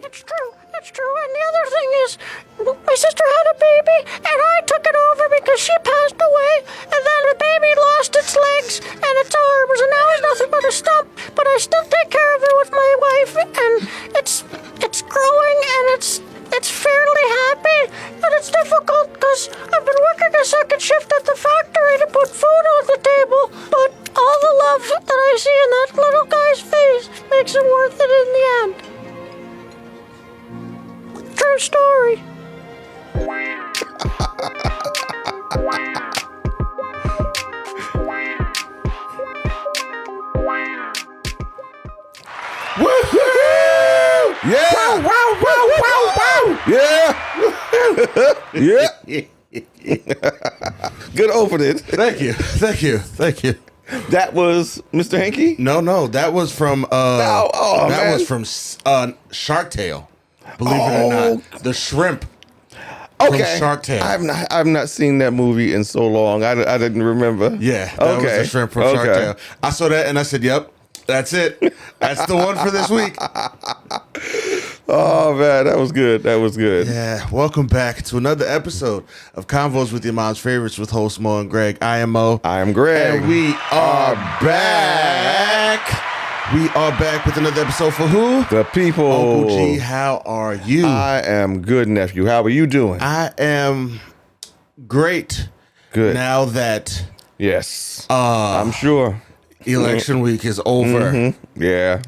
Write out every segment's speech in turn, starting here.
It's true. It's true. And the other thing is, my sister had a baby, and I took it over because she passed away, and then the baby lost its legs and its arms, and now it's nothing but a stump. But I still take care of it with my wife, and it's growing, and it's fairly happy, and it's difficult because I've been working a second shift at the factory to put food on the table, but all the love that I see in that little guy's face makes it worth it in the end. True story. Woo-hoo! Yeah! Wow, wow, wow, wow, wow! Yeah! Yeah! Good opening. Thank you. That was Mr. Hanky? No, that was from Shark Tale. Believe it or not, the shrimp. Okay. From Shark Tale. I've not seen that movie in so long. I didn't remember. Yeah, that was the shrimp from Shark Tale. I saw that and I said, "Yep, that's it. That's the one for this week." Oh man, that was good. Yeah, welcome back to another episode of Convos with Your Mom's Favorites with host Moe and Greg. I am Mo. I am Greg. And we are back. We are back with another episode for who? The people. Uncle G, how are you? I am good, nephew. How are you doing? I am great. Good. Now that Yes. I'm sure. election week is over. Mm-hmm. Yeah.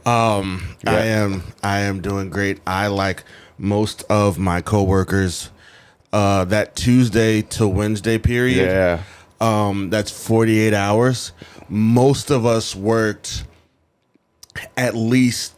I am doing great. I, like most of my coworkers, that Tuesday to Wednesday period. Yeah. That's 48 hours. Most of us worked at least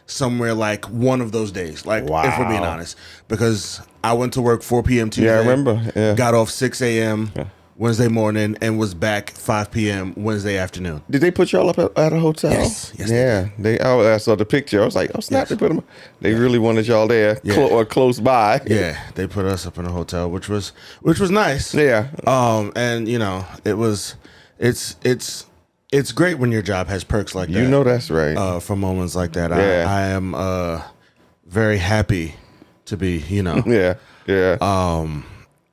somewhere like one of those days. Like, if we're being honest, because I went to work 4 p.m. Tuesday. Yeah, I remember. Yeah. Got off 6 a.m. Wednesday morning and was back 5 p.m. Wednesday afternoon. Did they put y'all up at a hotel? Yes. Yeah. I saw the picture. I was like, oh snap! Yes. They put them. They really wanted y'all there or close by. Yeah, they put us up in a hotel, which was nice. Yeah. And you know, it's great when your job has perks like that. You know that's right. For moments like that, Yeah. I am very happy to be, Yeah.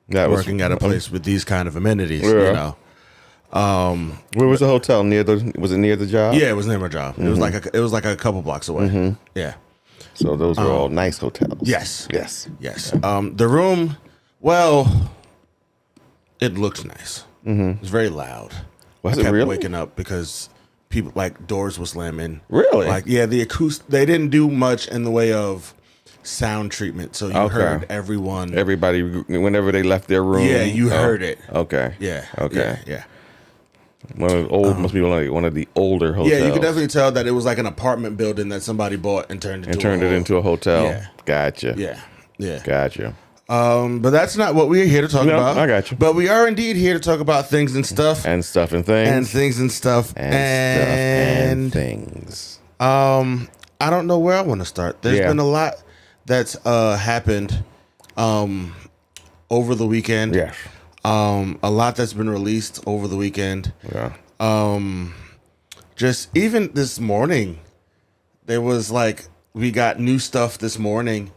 That was working at a place with these kind of amenities. Yeah. Where was the hotel? Was it near the job? Yeah, it was near my job. Mm-hmm. It was like a couple blocks away. Mm-hmm. Yeah. So those were all nice hotels. Yes. Yes. The room, well, it looks nice. Mm-hmm. It's very loud. Was I it kept really? waking up because people, like, doors were slamming. Really? Like, yeah, the acoustic. They didn't do much in the way of sound treatment, so you heard everybody whenever they left their room. Yeah, you heard it. Okay. Yeah. Okay. Yeah. Must be one of the older hotels. Yeah, you could definitely tell that it was like an apartment building that somebody bought and turned it into a hotel. Yeah. Gotcha. Yeah. Gotcha. But that's not what we're here to talk about. I got you. But we are indeed here to talk about things and stuff. And stuff and things. And things and stuff. And things. I don't know where I want to start. There's been a lot that's happened over the weekend. Yes. A lot that's been released over the weekend. Yeah. Just even this morning, there was like, we got new stuff this morning.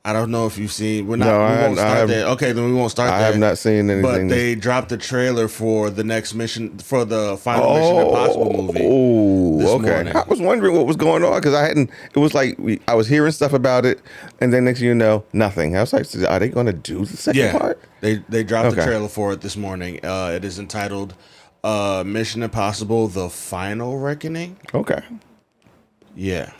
I don't know if you've seen. We won't start there. Okay, then we won't start there. I have not seen anything. But they dropped the trailer for the next mission, for the final Mission Impossible movie. Oh, okay. Morning. I was wondering what was going on because it was like I was hearing stuff about it, and then next thing you know, nothing. I was like, are they going to do the second part? They dropped the trailer for it this morning. It is entitled Mission Impossible: The Final Reckoning. Okay. Yeah.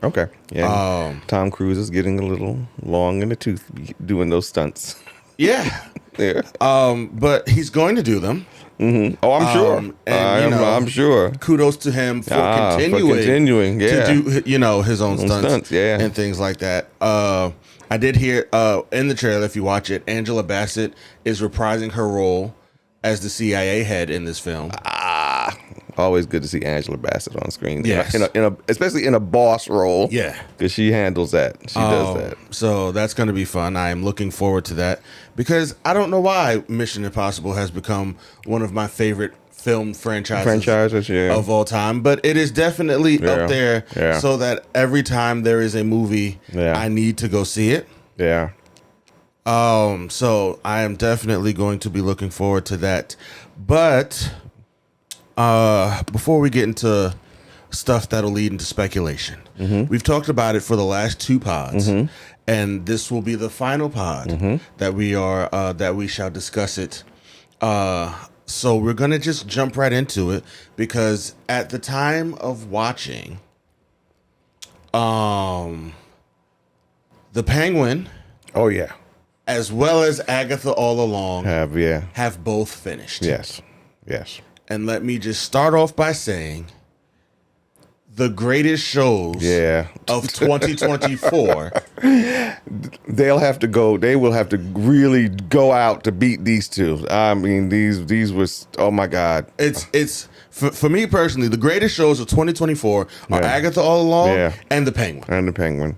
Okay. Yeah. Tom Cruise is getting a little long in the tooth doing those stunts. Yeah. Yeah. But he's going to do them. Mm-hmm. Oh, I'm sure. And, I'm sure. Kudos to him for continuing to do his own stunts and things like that. I did hear in the trailer, if you watch it, Angela Bassett is reprising her role as the CIA head in this film. Always good to see Angela Bassett on screen. Yes. Especially in a boss role. Yeah. Because she handles that. She does that. So that's going to be fun. I am looking forward to that because I don't know why Mission Impossible has become one of my favorite film franchises of all time. But it is definitely up there so that every time there is a movie, I need to go see it. Yeah. So I am definitely going to be looking forward to that. But before we get into stuff that'll lead into speculation, we've talked about it for the last 2 pods, and this will be the final pod that we shall discuss it. So we're gonna just jump right into it because at the time of watching, the Penguin, as well as Agatha All Along have both finished. Yes. And let me just start off by saying the greatest shows of 2024. They will have to really go out to beat these two. I mean, these was, oh my God. It's for me personally, the greatest shows of 2024 are Agatha All Along and the Penguin.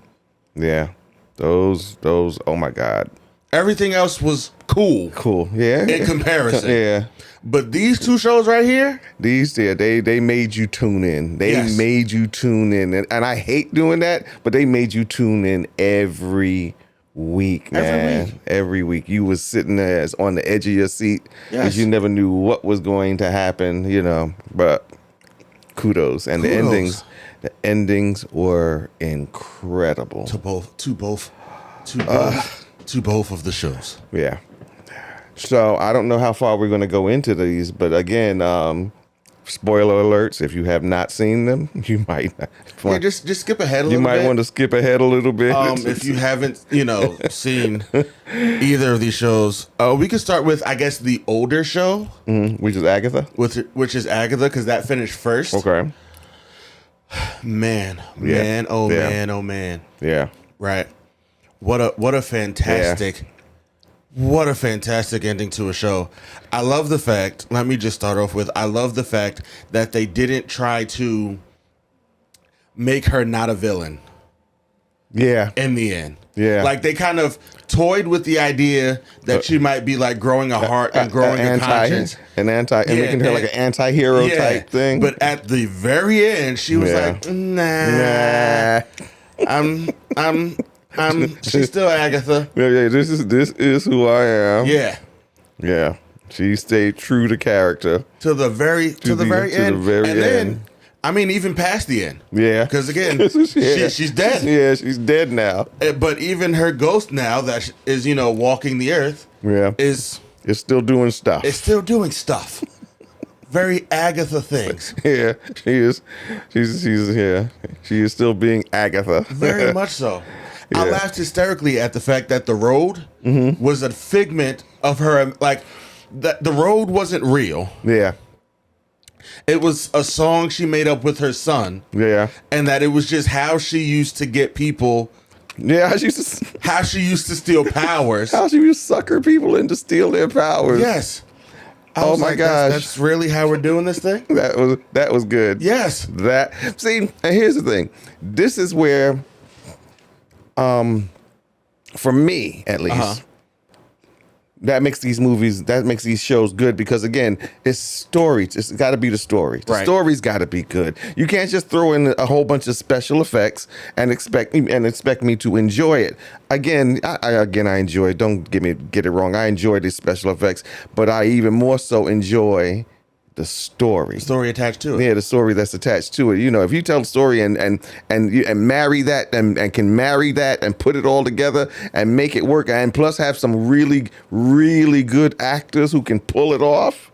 Yeah. Those, oh my God. Everything else was cool. Yeah. In comparison. Yeah. But these 2 shows right here, they made you tune in. They made you tune in, and I hate doing that, but they made you tune in every week, man. Every week, you was sitting there on the edge of your seat because you never knew what was going to happen, you know. But kudos, and the endings were incredible to both of the shows. Yeah. So I don't know how far we're going to go into these, but again, spoiler alerts. If you have not seen them, you might just skip ahead a little bit. You might want to skip ahead a little bit. If you haven't, seen either of these shows, we can start with, I guess, the older show, which is Agatha. Which is Agatha, because that finished first. Okay. Man. Yeah. Right. What a fantastic. What a fantastic ending to a show. I love the fact, let me just start off with, I love the fact that they didn't try to make her not a villain. Yeah. In the end. Yeah. Like they kind of toyed with the idea that she might be like growing a heart and growing a conscience. And making her like an anti-hero type thing. But at the very end, she was like, nah. She's still Agatha. Yeah. This is who I am. Yeah. She stayed true to character to the very end. Then, I mean, even past the end. Yeah. Because again, she's dead. Yeah, she's dead now. But even her ghost now that is, walking the earth. Yeah. Is still doing stuff. It's still doing stuff. Very Agatha things. Yeah, she is. She is still being Agatha. Very much so. Yeah. I laughed hysterically at the fact that The Road was a figment of her. Like, that The Road wasn't real. Yeah. It was a song she made up with her son. Yeah. And that it was just how she used to get people. Yeah, how she used to steal powers. How she used to sucker people in to steal their powers. Yes. Oh my gosh. That's really how we're doing this thing? That was good. Yes. See, and here's the thing. This is where for me at least, that makes these shows good because again, it's stories. It's got to be the story. The story's got to be good. You can't just throw in a whole bunch of special effects and expect me to enjoy it. Again, I enjoy. Don't get it wrong. I enjoy these special effects, but I even more so enjoy the story attached to it. Yeah, the story that's attached to it. If you tell the story and marry that and can marry that and put it all together and make it work, and plus have some really, really good actors who can pull it off.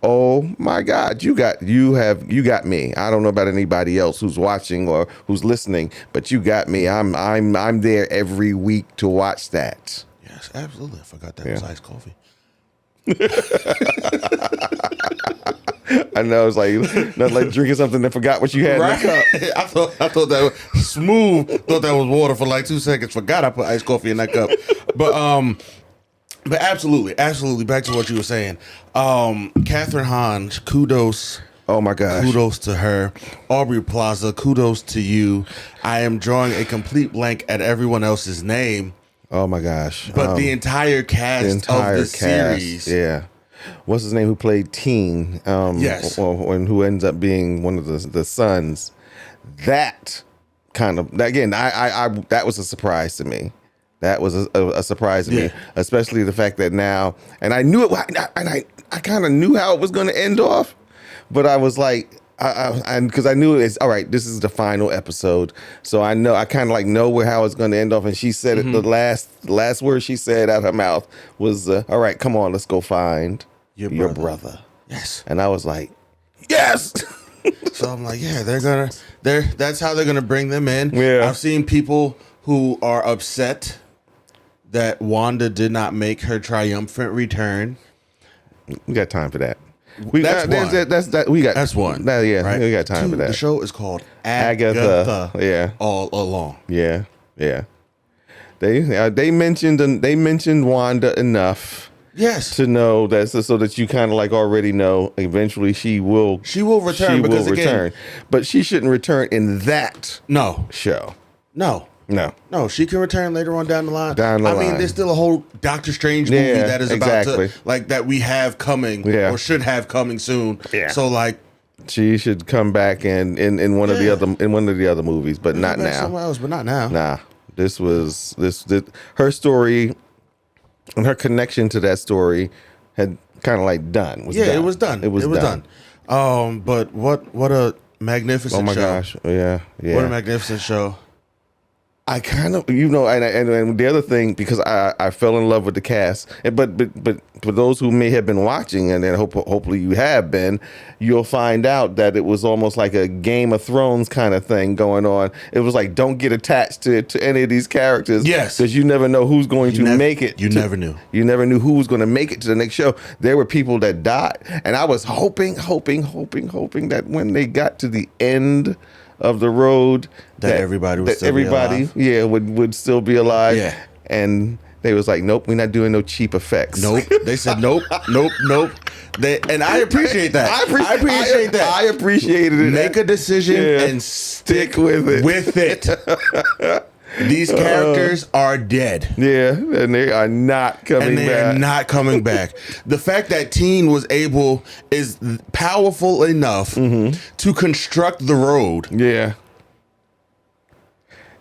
Oh my God, you got me. I don't know about anybody else who's watching or who's listening, but you got me. I'm there every week to watch that. Yes, absolutely. I forgot that was iced coffee. I know, it's like not like drinking something and forgot what you had in the cup. I thought that was smooth. Thought that was water for like 2 seconds. Forgot I put iced coffee in that cup. But absolutely. Back to what you were saying. Catherine Hahn, kudos. Oh my gosh. Kudos to her. Aubrey Plaza, kudos to you. I am drawing a complete blank at everyone else's name. Oh my gosh. But the entire cast of the series. Yeah. what's his name, who played Teen, yes, and who ends up being one of the sons. That kind of, again, I that was a surprise to me. That was a surprise to me, especially the fact that now, and I knew it, and I kind of knew how it was going to end off, but I was like, because I knew it's all right. This is the final episode, so I kind of like know how it's going to end off. And she said it. The last word she said out of her mouth was, "All right, come on, let's go find your brother." Yes, and I was like, "Yes." So I'm like, yeah, that's how they're gonna bring them in. Yeah, I've seen people who are upset that Wanda did not make her triumphant return. We got time for that. That's one. Right? We got time for that. The show is called Agatha. Yeah, all along. Yeah. They mentioned Wanda enough. Yes, to know that, so that you kind of like already know eventually she will return. Again, but she shouldn't return in that show. No, she can return later on down the line. I mean, there's still a whole Doctor Strange movie that is about to, like, that we have coming or should have coming soon. Yeah. So like, she should come back in one of the other movies, but not now. Somewhere else, but not now. Nah, this her story and her connection to that story had kind of like done. It was done. It was done. But what a magnificent show. Oh my gosh. Yeah. What a magnificent show. I kind of, and the other thing, because I fell in love with the cast, but for those who may have been watching, and then hopefully you have been, you'll find out that it was almost like a Game of Thrones kind of thing going on. It was like, don't get attached to any of these characters. Yes. Because you never know who's going to make it. You never knew. You never knew who was going to make it to the next show. There were people that died. And I was hoping that when they got to the end of the road, that everybody would still be alive. Yeah. And they was like, nope, we're not doing no cheap effects. Nope. They said nope. And I appreciate that. I appreciate that. I appreciated it. Make a decision and stick with it. These characters are dead. Yeah, and they are not coming back. The fact that Teen is powerful enough to construct the road. Yeah.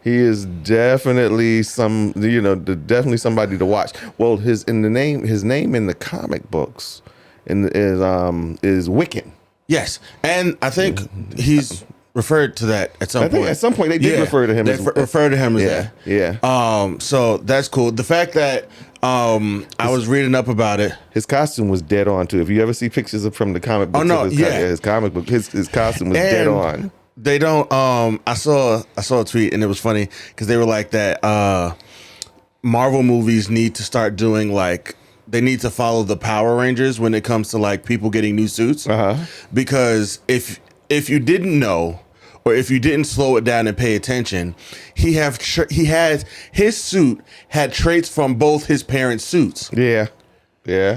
He is definitely definitely somebody to watch. Well, his name in the comic books is Wiccan. Yes, and I think he's referred to that at some point. I think at some point they did refer to him. Refer to him as that. Yeah. So that's cool. The fact that I was reading up about it. His costume was dead on too. If you ever see pictures from the comic book, his comic book, his costume was dead on. They don't. I saw a tweet and it was funny because they were like that. Marvel movies need to start doing like. They need to follow the Power Rangers when it comes to like people getting new suits. Because if you didn't know, or if you didn't slow it down and pay attention, his suit had traits from both his parents' suits. Yeah.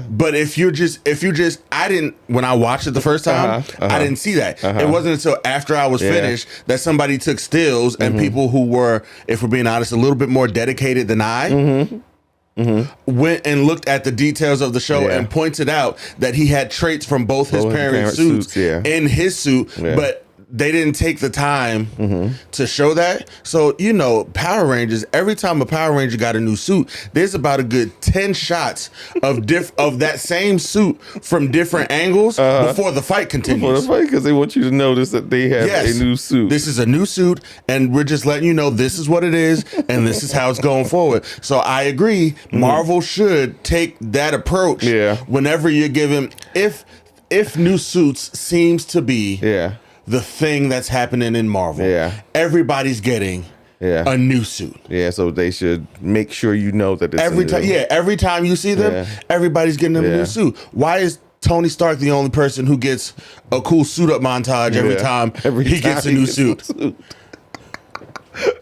But if you just, when I watched it the first time, I didn't see that. It wasn't until after I was finished that somebody took stills and people who were, if we're being honest, a little bit more dedicated than I. Went and looked at the details of the show and pointed out that he had traits from both his parents' suits in his suit, but they didn't take the time to show that. So, Power Rangers, every time a Power Ranger got a new suit, there's about a good 10 shots of that same suit from different angles before the fight continues. Before the fight, because they want you to notice that they have a new suit. This is a new suit, and we're just letting you know this is what it is, and this is how it's going forward. So I agree, Marvel should take that approach whenever you're given, if new suits seems to be the thing that's happening in Marvel. Everybody's getting a new suit. So they should make sure you know that it's every time you see them, everybody's getting them a new suit. Why is Tony Stark the only person who gets a cool suit up montage every time he gets a new suit?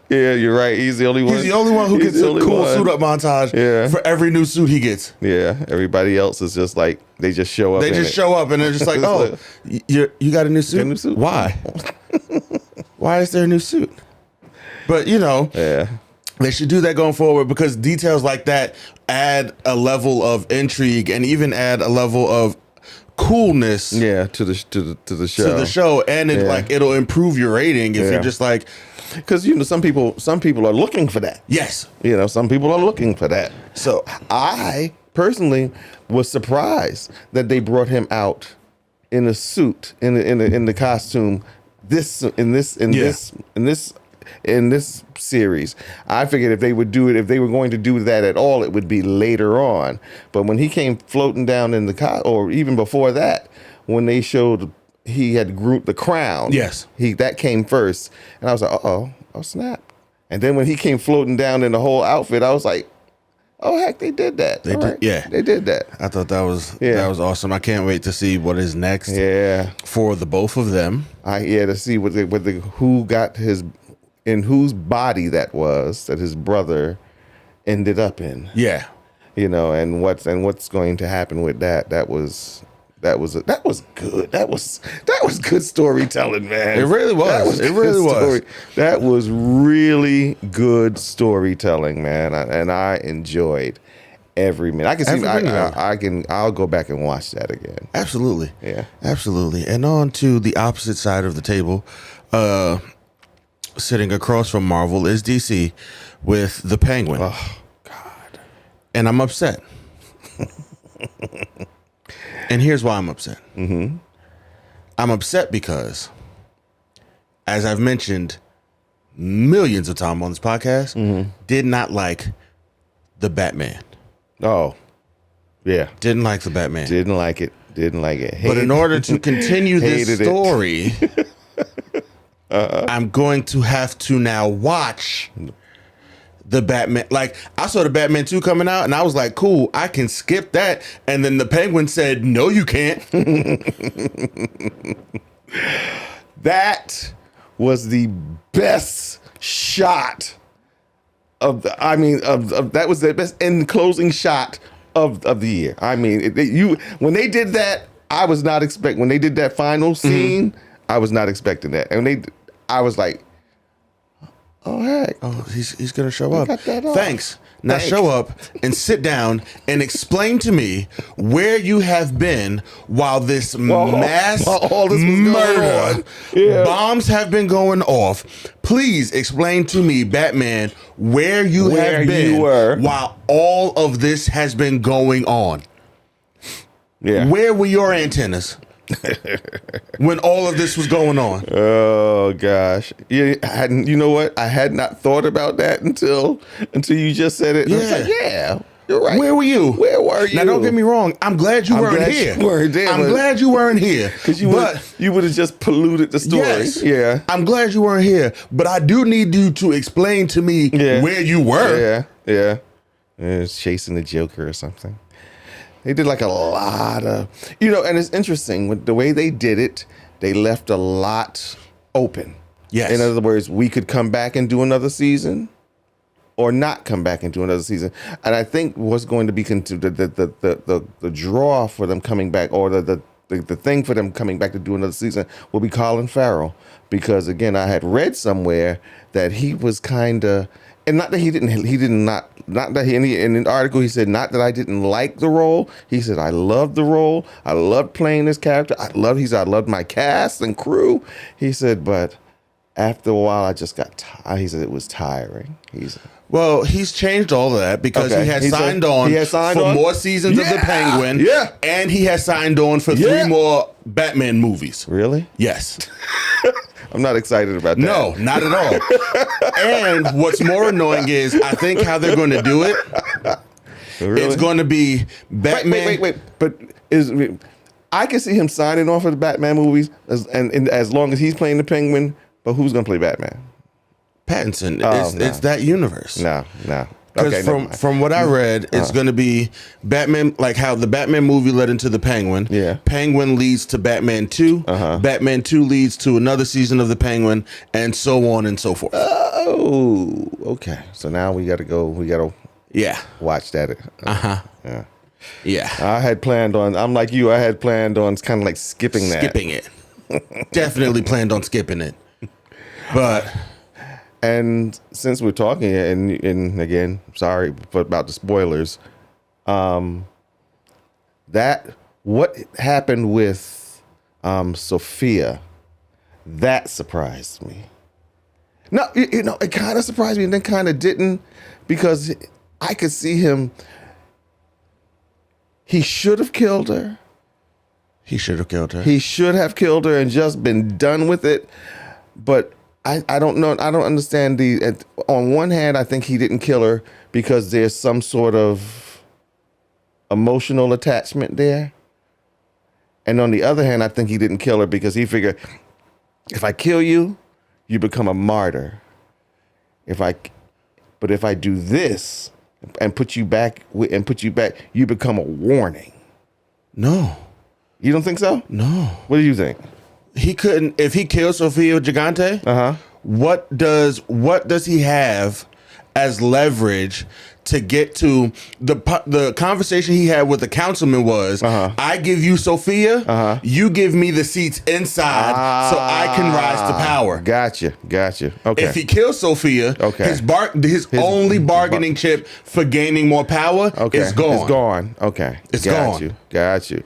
Yeah, you're right. He's the only one. He's the only one who gets a cool suit up montage for every new suit he gets. Yeah, everybody else is just like, they just show up. They just show up and they're just like, oh, you got a new suit? Got a new suit? Why? Why is there a new suit? But, They should do that going forward because details like that add a level of intrigue and even add a level of coolness. To the show, and it'll improve your rating if you're just like, because some people are looking for that. Yes, some people are looking for that. So I personally was surprised that they brought him out in a suit in the costume in this series. I figured if they were going to do that at all, it would be later on. But when he came floating down in the car, or even before that, when they showed he had the crown, that came first, and I was like, oh snap! And then when he came floating down in the whole outfit, I was like, oh heck, they did that. They did that. I thought that was awesome. I can't wait to see what is next. For the both of them. To see who got in whose body that his brother ended up in. And what's going to happen with that. That was good. That was good storytelling, man. It really was. That was really good storytelling, man. And I enjoyed every minute. I can see. I'll go back and watch that again. Absolutely. Yeah. Absolutely. And on to the opposite side of the table, sitting across from Marvel is DC with the Penguin. Oh God. And I'm upset. And here's why I'm upset. Mm-hmm. I'm upset because, as I've mentioned millions of times on this podcast, did not like the Batman. Oh, yeah. Didn't like the Batman. Didn't like it. But in order to continue this story, I'm going to have to now watch the Batman. Like, I saw the Batman 2 coming out, and I was like, cool, I can skip that. And then the Penguin said, no, you can't. That was the best shot that was the best end closing shot of the year. I mean, when they did that, I was not expecting. When they did that final scene, I was not expecting that. And I was like, oh heck, he's gonna show up. Thanks. Now show up and sit down and explain to me where you have been while this mass all this was murder bombs have been going off. Please explain to me, Batman, where you have been while all of this has been going on. Yeah. Where were your antennas when all of this was going on? Oh gosh, you know what? I had not thought about that until you just said it. Yeah, I was like, yeah, you're right. Where were you? Where were you? Now don't get me wrong. I'm glad you weren't here. I'm glad you weren't here because you would have just polluted the story. Yes. Yeah, I'm glad you weren't here, but I do need you to explain to me where you were. Yeah. It's chasing the Joker or something. They did like a lot of, and it's interesting with the way they did it. They left a lot open. Yes. In other words, we could come back and do another season, or not come back and do another season. And I think what's going to be the draw for them coming back, or the thing for them coming back to do another season, will be Colin Farrell, because again, I had read somewhere that he was kind of. And not that in an article he said, not that I didn't like the role. He said, I loved the role. I loved playing this character. I loved my cast and crew. He said, but after a while, I just got tired. He said it was tiring. He's changed all of that because he has signed on for more seasons of The Penguin. Yeah. And he has signed on for 3 more Batman movies. Really? Yes. I'm not excited about that. No, not at all. And what's more annoying is I think how they're going to do it. Really? It's going to be Batman. Wait. But I can see him signing on for the Batman movies as long as he's playing the Penguin. But who's going to play Batman? Pattinson. It's that universe. No. Because from what I read, it's going to be Batman, like how the Batman movie led into the Penguin. Yeah. Penguin leads to Batman 2. Batman 2 leads to another season of the Penguin, and so on and so forth. Oh, okay. So now we got to go. We got to watch that. Yeah. I had planned on. I'm like you. I had planned on kind of like skipping it. Definitely planned on skipping it. But And since we're talking, and again, sorry about the spoilers, that what happened with Sophia, that surprised me. No, it kind of surprised me and then kind of didn't, because I could see him. He should have killed her. He should have killed her. He should have killed her and just been done with it. But I don't know. I don't understand on one hand, I think he didn't kill her because there's some sort of emotional attachment there. And on the other hand, I think he didn't kill her because he figured, if I kill you, you become a martyr. But if I do this and put you back, you become a warning. No. You don't think so? No. What do you think? He couldn't. If he kills Sofia Gigante, what does he have as leverage to get to the conversation he had with the councilman was, I give you Sophia, you give me the seats inside so I can rise to power. Gotcha. Okay. If he kills Sophia, his only bargaining chip for gaining more power is gone. It's gone. Okay. It's gone. Got you.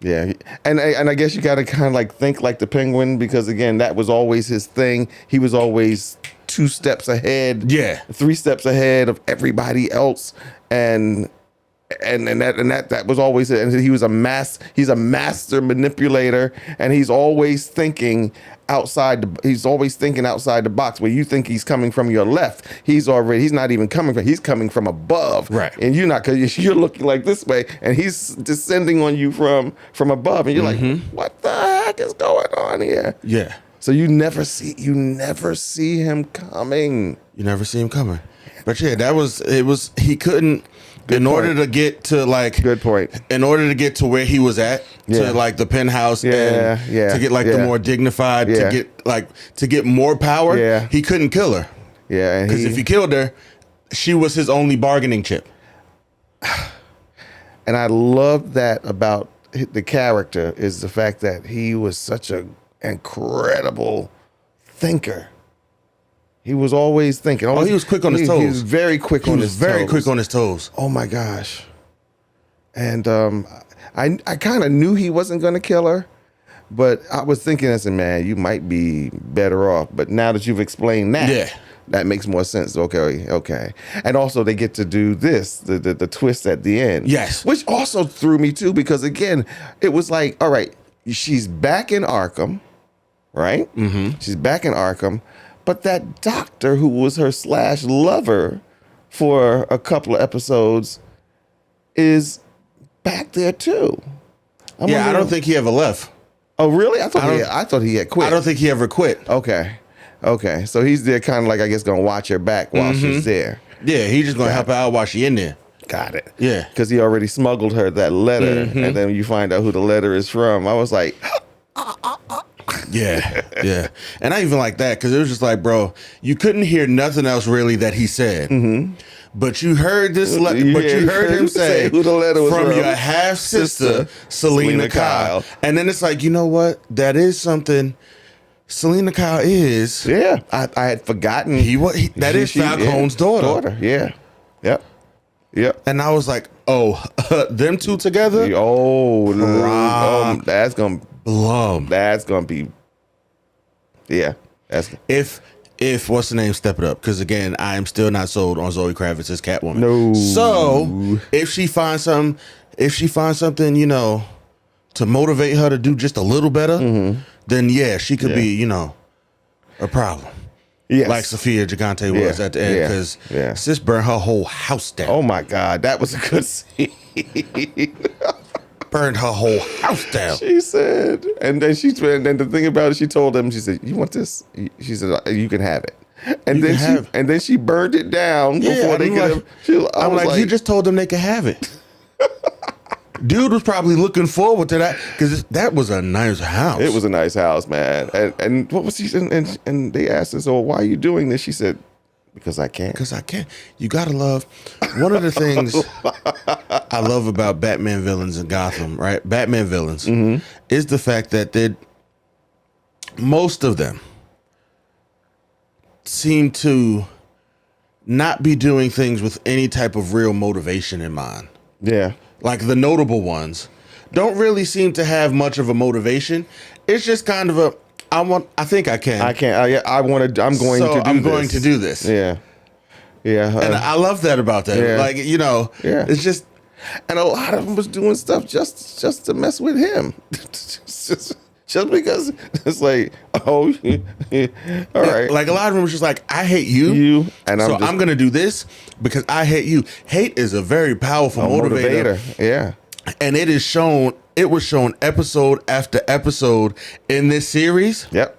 Yeah, and I guess you got to kind of like think like the Penguin, because again, that was always his thing. He was always 2 steps ahead, 3 steps ahead of everybody else, and that was always it. And he's a master manipulator, and he's always thinking outside the box. Where you think he's coming from your left, he's not even coming from. He's coming from above, right? And you're not, because you're looking like this way, and he's descending on you from above, and you're like, what the heck is going on here? Yeah. So you never see him coming. You never see him coming. But yeah, he couldn't. In order to get to like, good point. In order to get to where he was at, to like the penthouse, and to get like the more dignified, to get more power, he couldn't kill her. Yeah, because if he killed her, she was his only bargaining chip. And I love that about the character, is the fact that he was such an incredible thinker. He was always thinking. He was quick on his toes. He was very quick on his toes. Very quick on his toes. Oh my gosh. And I kind of knew he wasn't going to kill her, but I was thinking, I said, man, you might be better off. But now that you've explained that, that makes more sense. Okay. And also they get to do this, the twist at the end. Yes. Which also threw me too, because again, it was like, all right, she's back in Arkham, right? Mm-hmm. She's back in Arkham. But that doctor who was her / lover for a couple of episodes is back there too. I don't think he ever left. Oh, really? I thought he had quit. I don't think he ever quit. Okay. So he's there kind of like, I guess, going to watch her back while she's there. Yeah, he's just going to help her out while she's in there. Got it. Yeah. Because he already smuggled her that letter. And then you find out who the letter is from. I was like... Yeah. And I even like that, because it was just like, bro, you couldn't hear nothing else really that he said. Mm-hmm. But you heard this letter. But you heard him say who the letter was from your half sister, Selena Kyle. And then it's like, you know what? That is something. Selena Kyle is. Yeah, I had forgotten. That is Falcone's daughter. Yeah. Yep. And I was like, oh, them two together. That's gonna blum. That's gonna be. Yeah. If what's the name, step it up, because again, I am still not sold on Zoe Kravitz as Catwoman. No. So if she finds something, to motivate her to do just a little better, then she could be, a problem. Yes. Like Sophia Gigante was at the end, because sis burned her whole house down. Oh my God, that was a good scene. Burned her whole house down. She said, and then the thing about it, she told him, she said, "You want this?" She said, "You can have it." And then she burned it down before they could have. I'm like, you just told them they could have it. Dude was probably looking forward to that, because that was a nice house. It was a nice house, man. And what was she? And they asked her, "So why are you doing this?" She said, "Because I can." Because I can. You gotta love. One of the things I love about Batman villains in Gotham, right? Batman villains is the fact that most of them seem to not be doing things with any type of real motivation in mind. Yeah. Like the notable ones don't really seem to have much of a motivation. It's just kind of a, I think I can. I'm going to do this. Yeah. Yeah. And I love that about that. Yeah. Like, you know, it's just, and a lot of them was doing stuff just to mess with him. just because it's like, oh, all right. Like a lot of them was just like, I hate you. And I'm going to do this because I hate you. Hate is a very powerful motivator. Yeah. And it was shown episode after episode in this series. Yep.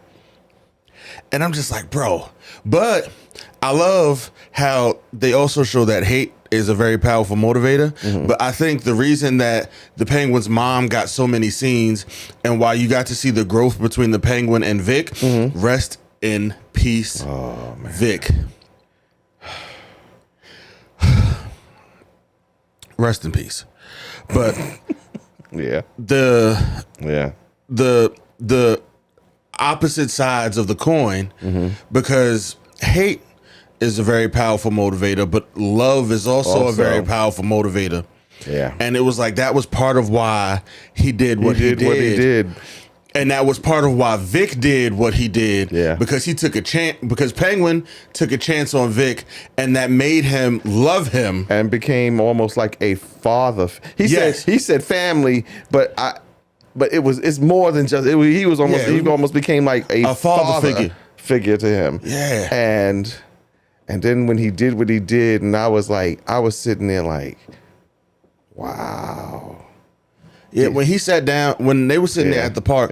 And I'm just like, bro. But I love how they also show that hate is a very powerful motivator. Mm-hmm. But I think the reason that the Penguin's mom got so many scenes and why you got to see the growth between the Penguin and Vic, rest in peace, Vic. Rest in peace. But the opposite sides of the coin, because hate is a very powerful motivator, but love is also a very powerful motivator. Yeah. And it was like that was part of why he did what he did. And that was part of why Vic did what he did. Yeah. Because he took a chance, because Penguin took a chance on Vic, and that made him love him. And became almost like a father. He said family, but it's more than just, he almost became like a father figure to him. Yeah. And then when he did what he did, and I was sitting there like, wow. Yeah, when he sat down, when they were sitting there at the park,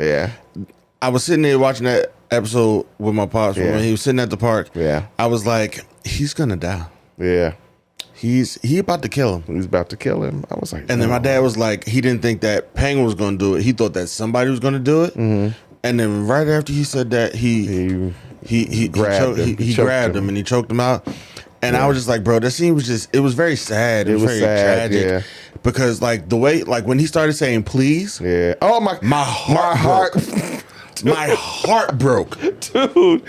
I was sitting there watching that episode with my pops. When he was sitting at the park, I was like, he's gonna die. Yeah. He about to kill him. He's about to kill him. I was like, and then my dad was like, he didn't think that Penguin was gonna do it. He thought that somebody was gonna do it. Mm-hmm. And then right after he said that, he grabbed him and he choked him out. And I was just like, bro, that scene was it was very sad. It was very sad, tragic. yeah. Because like the way, like when he started saying please. Yeah. Oh my heart. My heart broke. Dude.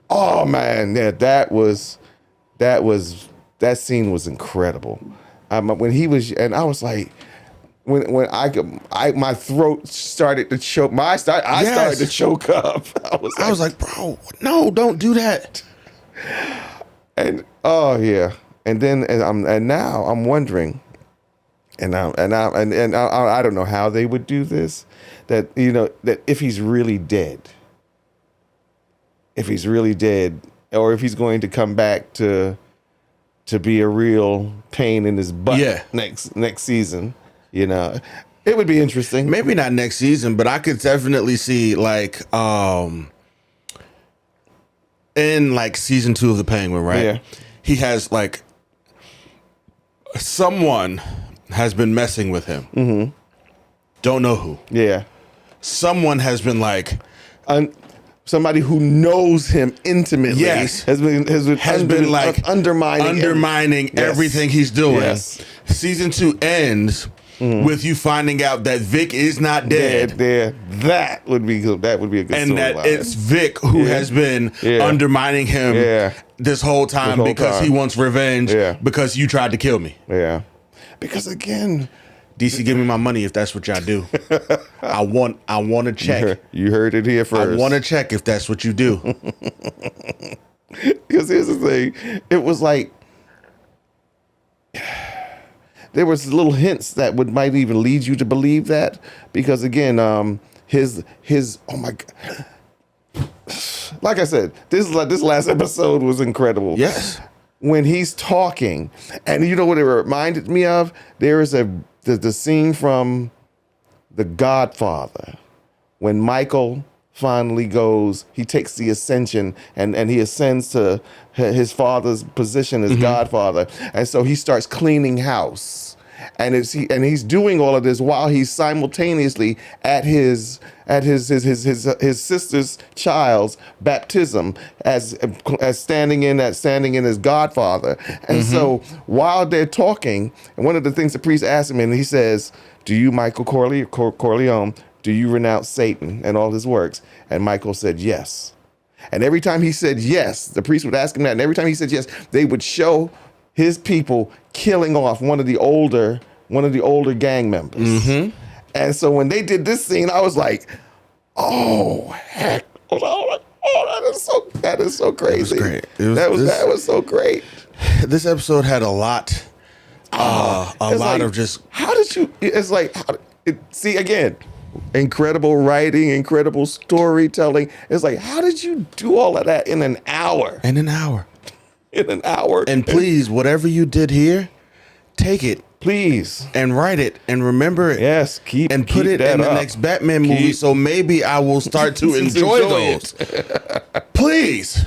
Oh man. Yeah, that scene was incredible. When he was, and I was like, when my throat started to choke. I started to choke up. I was like, bro, no, don't do that. And and then now I'm wondering, and I don't know how they would do this. That that if he's really dead, or if he's going to come back to be a real pain in his butt next season. It would be interesting. Maybe not next season, but I could definitely see like in like season 2 of the Penguin, right? Yeah. He has like someone has been messing with him. Mm-hmm. Don't know who. Yeah. Someone has been like somebody who knows him intimately. Yes. Has been like undermining everything he's doing. Yes. Season 2 ends with you finding out that Vic is not dead. That would be good. That would be a good and that it's Vic who has been undermining him this whole time because he wants revenge because you tried to kill me. Yeah. Because again, DC, give me my money if that's what y'all do. I want a check. You heard it here first. I want a check if that's what you do. Because here's the thing. It was like there was little hints that might even lead you to believe that. Because again, his oh my God. Like I said, this last episode was incredible. Yes. When he's talking, and you know what it reminded me of? There is the scene from The Godfather when Michael finally goes, he takes the ascension and he ascends to his father's position as Godfather. And so he starts cleaning house. And he's doing all of this while he's simultaneously at his sister's child's baptism as standing in as Godfather. And so while they're talking, and one of the things the priest asked him, and he says, "Do you, Michael Corleone, do you renounce Satan and all his works?" And Michael said, "Yes." And every time he said yes, the priest would ask him that. And every time he said yes, they would show his people killing off one of the older gang members. Mm-hmm. And so when they did this scene, I was like, oh, heck. I was like, oh, that is so crazy. It was great. That was so great. This episode had a lot. A lot of just. How did you? It's like, see, again, incredible writing, incredible storytelling. It's like, how did you do all of that in an hour? In an hour. And please, whatever you did here, take it. Please. And write it and remember it. Yes, put it in the next Batman movie, so maybe I will start to enjoy those. Please.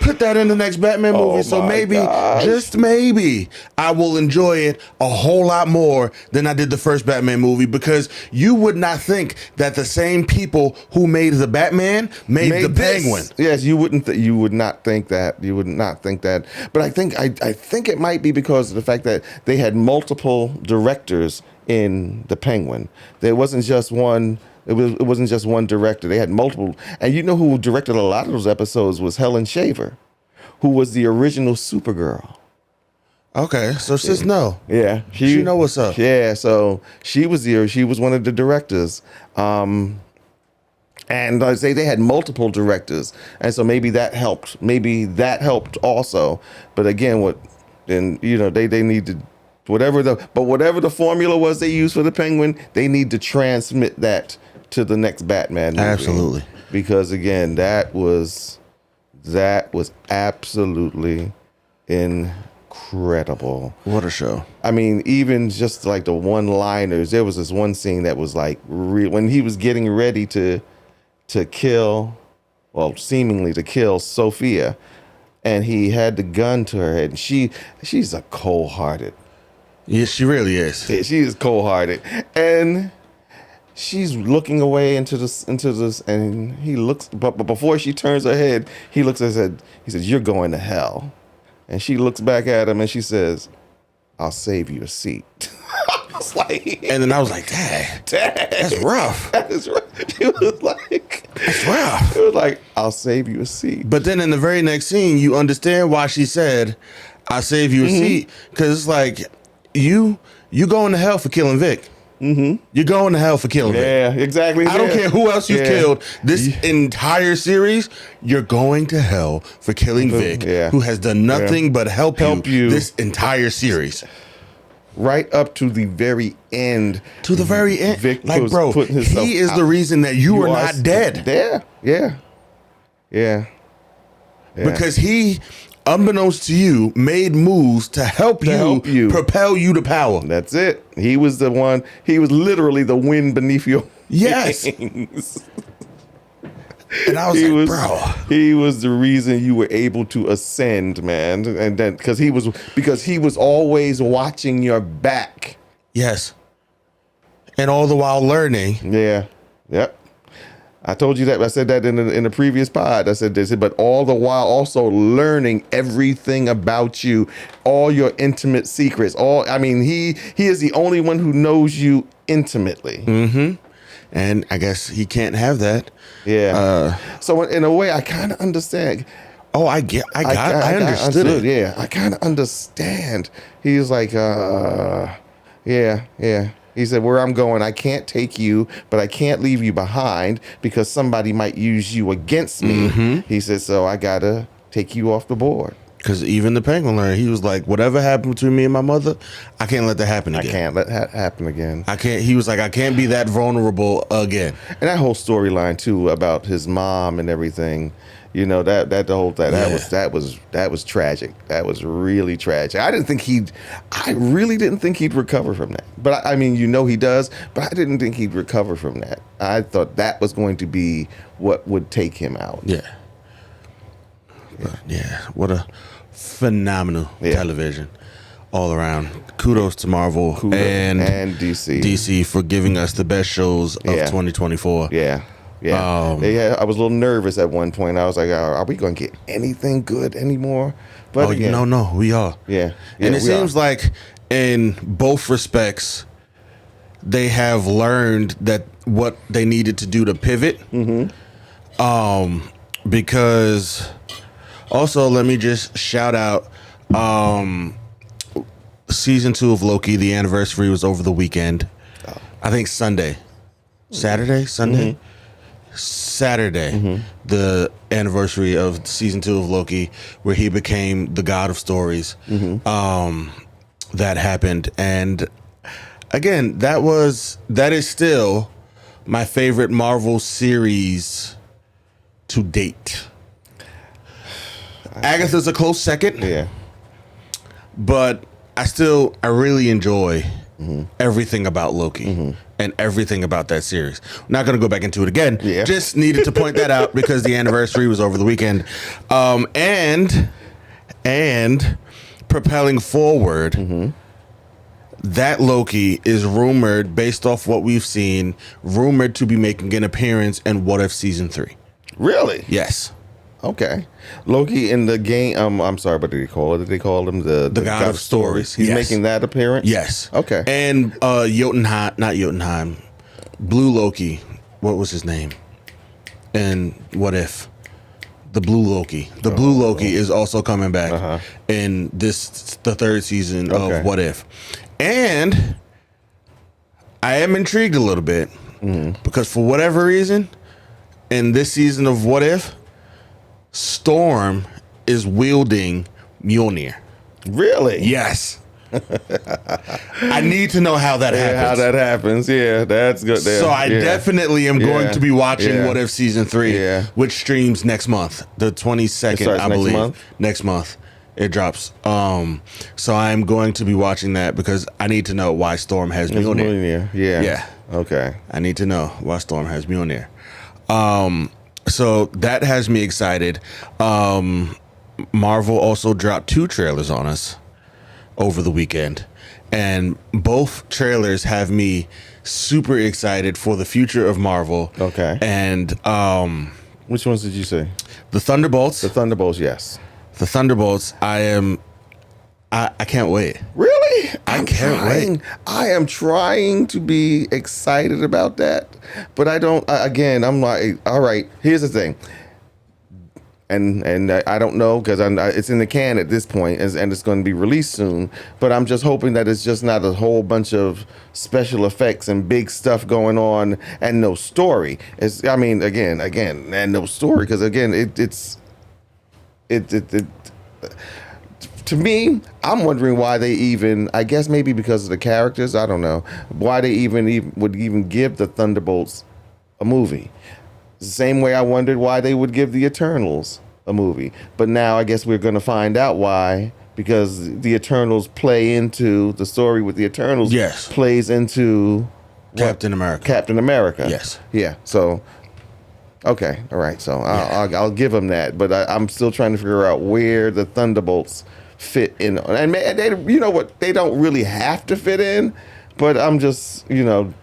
Put that in the next Batman movie, so maybe, just maybe, I will enjoy it a whole lot more than I did the first Batman movie, because you would not think that the same people who made the Batman made the Penguin. Yes, you would not think that. You would not think that. But I think it might be because of the fact that they had multiple directors in the Penguin. There wasn't just one. It wasn't just one director. They had multiple. And you know who directed a lot of those episodes was Helen Shaver, who was the original Supergirl. Okay, so sis know. Yeah. She know what's up. Yeah, so she was one of the directors. And I say they had multiple directors. And so maybe that helped. Maybe that helped also. But again, they need to whatever the formula was they used for the Penguin, they need to transmit that to the next Batman movie. Absolutely. Because again, that was absolutely incredible. What a show. I mean, even just like the one-liners, there was this one scene that was like when he was getting ready to kill, well, seemingly to kill Sophia, and he had the gun to her head, and she's a cold-hearted. Yes, she really is. She is cold-hearted, and she's looking away into this, and he looks, but before she turns her head, he looks at her. He says, "You're going to hell," and she looks back at him and she says, "I'll save you a seat." And then I was like, "Dang, that's rough." That is rough. She was like, "That's rough." It was like, "I'll save you a seat." But then in the very next scene, you understand why she said, "I'll save you a seat," because it's like you going to hell for killing Vic. Mm-hmm. You're going to hell for killing Vic. Yeah, exactly. I don't care who else you've killed. This entire series, you're going to hell for killing Vic, who has done nothing but help you this entire series. Right up to the very end. To the very end. Vic like, bro, he is the reason that you are not dead. Yeah. Because he, unbeknownst to you, made moves to help you propel you to power. That's it. He was the one. He was literally the wind beneath your wings. And I was bro, he was the reason you were able to ascend, man. And then because he was always watching your back. Yes. And all the while learning. Yeah. Yep. I told you that. I said that in the previous pod. I said this, but all the while also learning everything about you, all your intimate secrets. He is the only one who knows you intimately. Mm-hmm. And I guess he can't have that. Yeah. So in a way, I kind of understand. Oh, I understood it. Yeah, I kind of understand. He's like, yeah. He said, where I'm going, I can't take you, but I can't leave you behind because somebody might use you against me. Mm-hmm. He said, so I got to take you off the board. Because even the Penguin learned, he was like, whatever happened between me and my mother, I can't let that happen again. I can't let that happen again. He was like, I can't be that vulnerable again. And that whole storyline too about his mom and everything, that was tragic. That was really tragic. I really didn't think he'd recover from that. But he does, but I didn't think he'd recover from that. I thought that was going to be what would take him out. Yeah. But what a phenomenal television all around. Kudos to Marvel and DC for giving us the best shows of 2024. Yeah. I was a little nervous at one point. I was like, are we going to get anything good anymore? But no, we are. Yeah. And it seems like in both respects, they have learned that what they needed to do to pivot. Mm-hmm. because also let me just shout out season 2 of Loki. The anniversary was over the weekend. I think Saturday, Sunday, Saturday, the anniversary of season 2 of Loki, where he became the god of stories. That happened, and again, that is still my favorite Marvel series to date. Agatha's a close second. Yeah. But I really enjoy everything about Loki and everything about that series. I'm not going to go back into it again. Yeah. Just needed to point that out because the anniversary was over the weekend. And propelling forward, that Loki is rumored, based off what we've seen, rumored to be making an appearance in What If Season 3. Really? Yes. Okay. Loki in the game, I'm sorry, but did they call him the God of Stories? He's making that appearance? Yes. Okay. And not Jotunheim, Blue Loki, what was his name? And What If? The Blue Loki. The Blue Loki is also coming back in the third season of What If. And I am intrigued a little bit because for whatever reason, in this season of What If, Storm is wielding Mjolnir. Really? Yes. I need to know how that happens. How that happens. Yeah, that's good. So I definitely am going to be watching What If Season 3, which streams next month, the 22nd, I believe. Next month it drops. So I'm going to be watching that because I need to know why Storm has Mjolnir. Yeah. Okay. I need to know why Storm has Mjolnir. So that has me excited. Marvel also dropped 2 trailers on us over the weekend, and both trailers have me super excited for the future of Marvel. Okay. And which ones did you say? The Thunderbolts. The Thunderbolts, yes. The Thunderbolts. I can't wait. Really? I can't wait. I am trying to be excited about that, but I don't. Again, I'm like, all right. Here's the thing, and I don't know because it's in the can at this point, and it's going to be released soon. But I'm just hoping that it's just not a whole bunch of special effects and big stuff going on and no story. Again, and no story because again, it. To me, I'm wondering why they even, I guess maybe because of the characters, I don't know, why they even would give the Thunderbolts a movie. The same way I wondered why they would give the Eternals a movie. But now I guess we're going to find out why, because the Eternals play into, the story with the Eternals plays into Captain America. Captain America. Yes. Yeah, so... Okay, all right. So I'll give them that, but I'm still trying to figure out where the Thunderbolts fit in. And they, you know what? They don't really have to fit in, but I'm just, Well,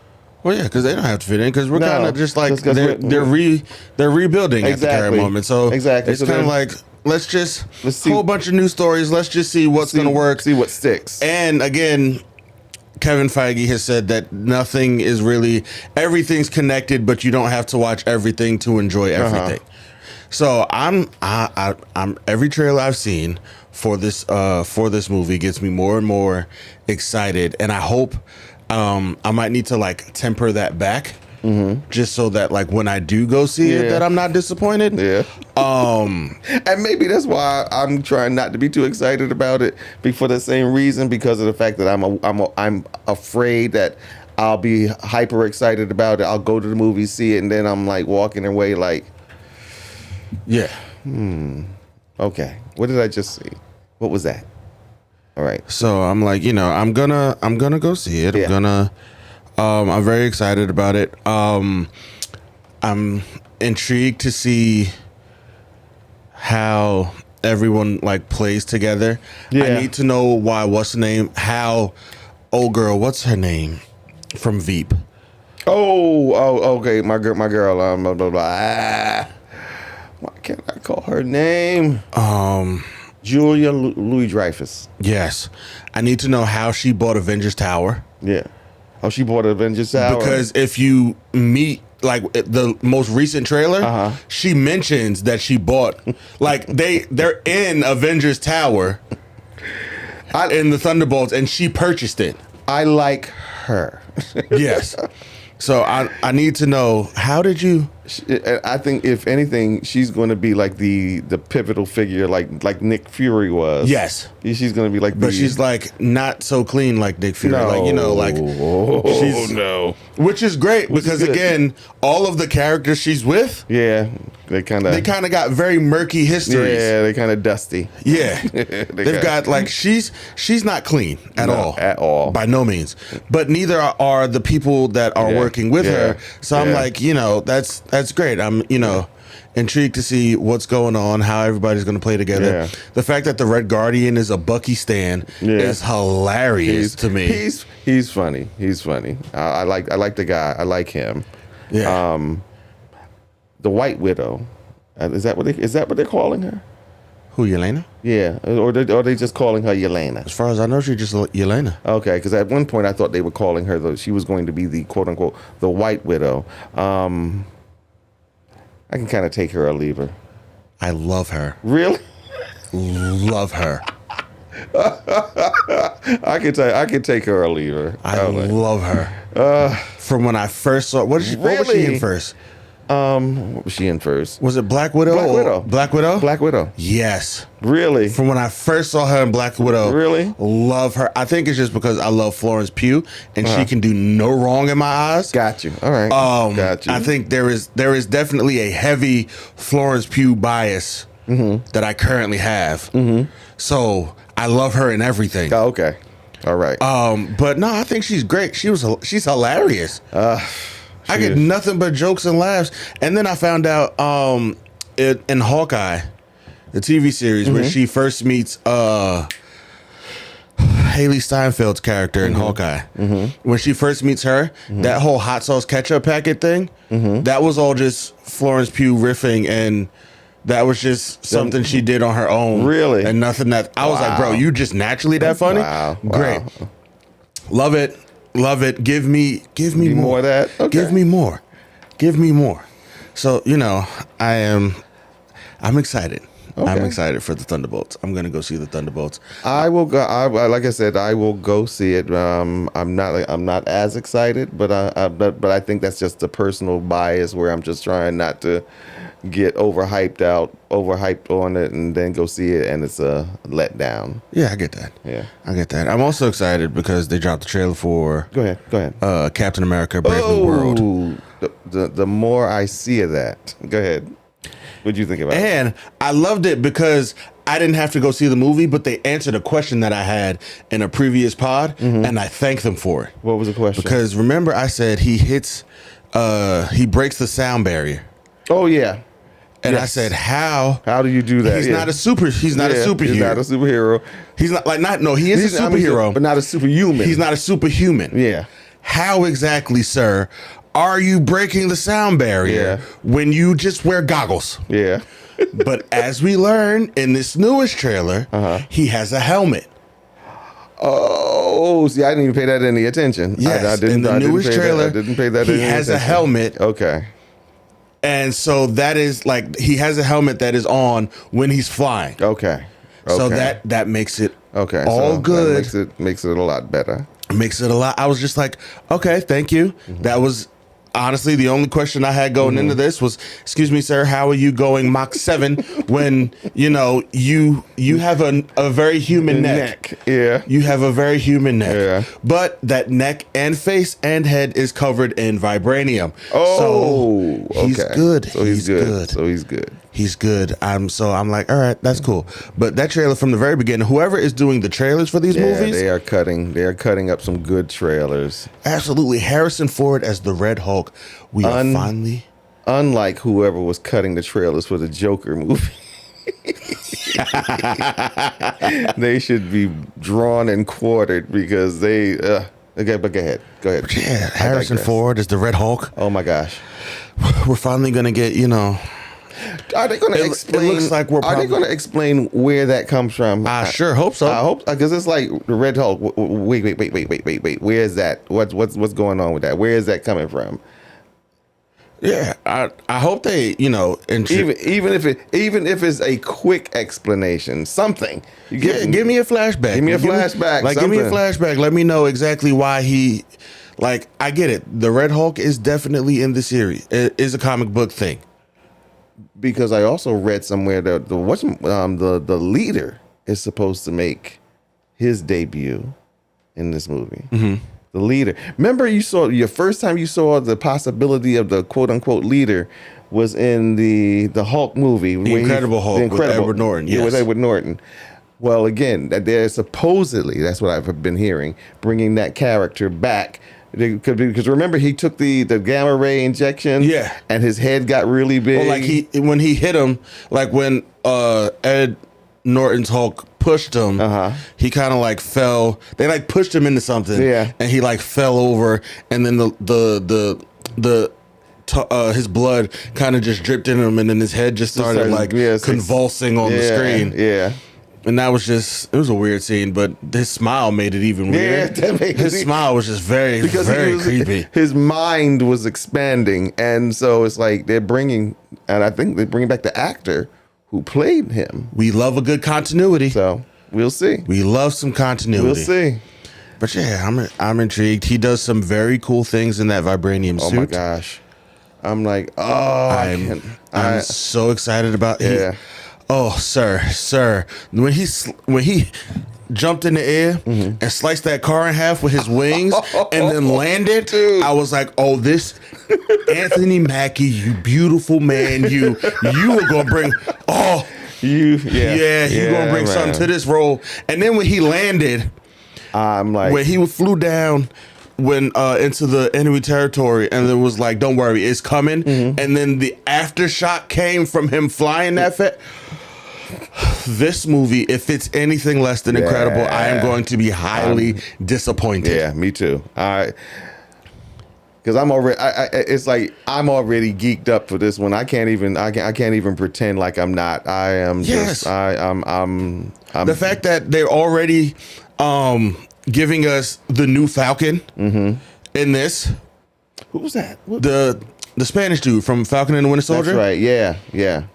yeah, because they don't have to fit in because we're kind of just like they're rebuilding at the current moment. So it's kind of like let's see a whole bunch of new stories. Let's just see what's going to work, see what sticks. And again, Kevin Feige has said that everything's connected, but you don't have to watch everything to enjoy everything. So I'm every trailer I've seen for this movie gets me more and more excited, and I hope I might need to like temper that back. Just so that like when I do go see it, that I'm not disappointed. Yeah. And maybe that's why I'm trying not to be too excited about it, for the same reason, because of the fact that I'm afraid that I'll be hyper excited about it. I'll go to the movie, see it, and then I'm like walking away like, okay, what did I just see? What was that? All right. So I'm like, I'm gonna go see it. Yeah. I'm very excited about it. I'm intrigued to see how everyone like plays together. Yeah. I need to know why. What's the name? How? Old girl. What's her name? From Veep. Oh, okay. My girl. Blah, blah, blah. Why can't I call her name? Julia Louis-Dreyfus. Yes. I need to know how she bought Avengers Tower. Yeah. Oh, she bought Avengers Tower? Because if you meet the most recent trailer, she mentions that she bought, like they're in Avengers Tower in the Thunderbolts, and she purchased it. I like her. Yes. So I need to know, how did you? I think if anything, she's going to be like the pivotal figure, like Nick Fury was. Yes, she's going to be like. But she's like not so clean like Nick Fury. She's no. Which is great because again, all of the characters she's with, they kind of got very murky histories. Yeah, they kind of dusty. Yeah, they've got like she's not clean at all by no means. But neither are the people that are working with her. So I'm like, that's great. I'm intrigued to see what's going on, how everybody's going to play together. Yeah. The fact that the Red Guardian is a Bucky stan is hilarious to me. He's funny. He's funny. I like the guy. I like him. Yeah. The White Widow. Is that what they're calling her? Who, Yelena? Yeah, or are they just calling her Yelena? As far as I know, she's just Yelena. Okay, because at one point I thought they were calling her she was going to be the quote unquote the White Widow. I can kind of take her or leave her. I love her. Really? Love her. I could take her or leave her. I love her. From when I first saw, what was she in first? What was she in first? Was it Black Widow? Black Widow. Yes. Really? From when I first saw her in Black Widow. Really? Love her. I think it's just because I love Florence Pugh and she can do no wrong in my eyes. Got you. All right. Got you. I think there is definitely a heavy Florence Pugh bias that I currently have. So I love her in everything. Oh, okay. All right. But no, I think she's great. She's hilarious. I get nothing but jokes and laughs. And then I found out in Hawkeye, the TV series, where she first meets Haley Steinfeld's character in Hawkeye. When she first meets her, that whole hot sauce ketchup packet thing, that was all just Florence Pugh riffing, and that was just something she did on her own. Really? And nothing that I was like, bro, you just naturally that funny? Wow. Great. Love it. Love it. Give me more of that. Okay. Give me more. So I'm excited. Okay. I'm excited for the Thunderbolts. I'm gonna go see the Thunderbolts. I will go. Like I said, I will go see it. I'm not as excited, but I think that's just a personal bias where I'm just trying not to get overhyped on it and then go see it and it's a letdown. Yeah, I get that. Yeah, I get that. I'm also excited because they dropped the trailer for Go ahead. Captain America: Brave New World. The more I see of that, go ahead. What'd you think about it? And I loved it because I didn't have to go see the movie, but they answered a question that I had in a previous pod, and I thanked them for it. What was the question? Because remember I said he breaks the sound barrier. Oh yeah. And yes. I said, how do you do that? He's not a superhero. He's not a superhero. He is a superhero, but not a superhuman. He's not a superhuman. Yeah. How exactly, sir, are you breaking the sound barrier when you just wear goggles? Yeah. But as we learn in this newest trailer, he has a helmet. Oh, see, I didn't even pay that any attention. Yes, I didn't pay that he has a helmet. Okay. And so that is like he has a helmet that is on when he's flying. Okay. So that makes it all good. That makes it a lot better. Makes it a lot. I was just like, okay, thank you. That was honestly the only question I had going into this was, excuse me, sir, how are you going Mach 7 when you have a very human neck? Yeah. You have a very human neck. Yeah. But that neck and face and head is covered in vibranium. Oh, so he's good. So he's good. He's good. I'm like, all right, that's cool. But that trailer from the very beginning, whoever is doing the trailers for these movies, they are cutting up some good trailers. Absolutely. Harrison Ford as the Red Hulk. We are finally, unlike whoever was cutting the trailers for the Joker movie. They should be drawn and quartered because they okay, but go ahead. Yeah, Harrison Ford is the Red Hulk. Oh my gosh. We're finally gonna get, Are they going to explain? It looks like are they going to explain where that comes from? I sure hope so. I hope, because it's like the Red Hulk. Wait. Where is that? What's going on with that? Where is that coming from? Yeah, I hope they, even if it's a quick explanation, something. Give me a flashback. Give me a flashback. Give me a flashback. Let me know exactly why he. Like, I get it. The Red Hulk is definitely in the series. It is a comic book thing. Because I also read somewhere that the leader is supposed to make his debut in this movie. Mm-hmm. The leader. Remember, your first time you saw the possibility of the quote unquote leader was in the Hulk movie, The Incredible Hulk, with Edward Norton. Yes. With Edward Norton. Well, again, they're supposedly, that's what I've been hearing, bringing that character back. Because remember, he took the gamma ray injection, and his head got really big. Well, like when he hit him, like when Ed Norton's Hulk pushed him, he kind of like fell. They like pushed him into something, and he like fell over, and then his blood kind of just dripped in him, and then his head just started convulsing on the screen. Yeah. And that was it was a weird scene, but his smile made it even weird. His smile was just very creepy. His mind was expanding. And so it's like and I think they're bringing back the actor who played him. We love a good continuity. So we'll see. We love some continuity. We'll see. But yeah, I'm intrigued. He does some very cool things in that vibranium suit. Oh my gosh. I'm like, I'm so excited about it. Yeah. Oh, sir. When he jumped in the air and sliced that car in half with his wings and then landed, dude. I was like, oh, this Anthony Mackie, you beautiful man, you are gonna bring you're gonna bring something to this role. And then when he landed, I'm like, when he flew down into the enemy territory, and it was like, don't worry, it's coming. And then the aftershock came from him flying that fast. This movie, if it's anything less than incredible, I am going to be highly disappointed. Yeah, me too. Because I'm already, it's like I'm already geeked up for this one. I can't even pretend like I'm not. I am. Yes. I'm. The fact that they're already giving us the new Falcon in this. Who was that? The Spanish dude from Falcon and the Winter Soldier. That's right. Yeah.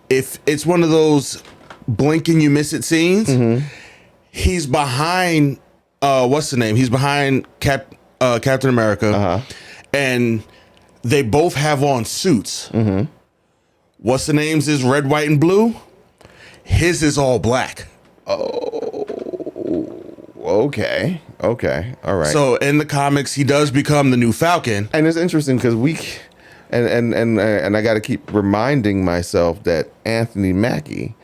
If it's one of those blink and you miss it scenes, he's behind. What's the name? He's behind Captain America, and they both have on suits. What's the name's is red, white, and blue. His is all black. Oh, okay, all right. So in the comics, he does become the new Falcon, and it's interesting because and I got to keep reminding myself that Anthony Mackie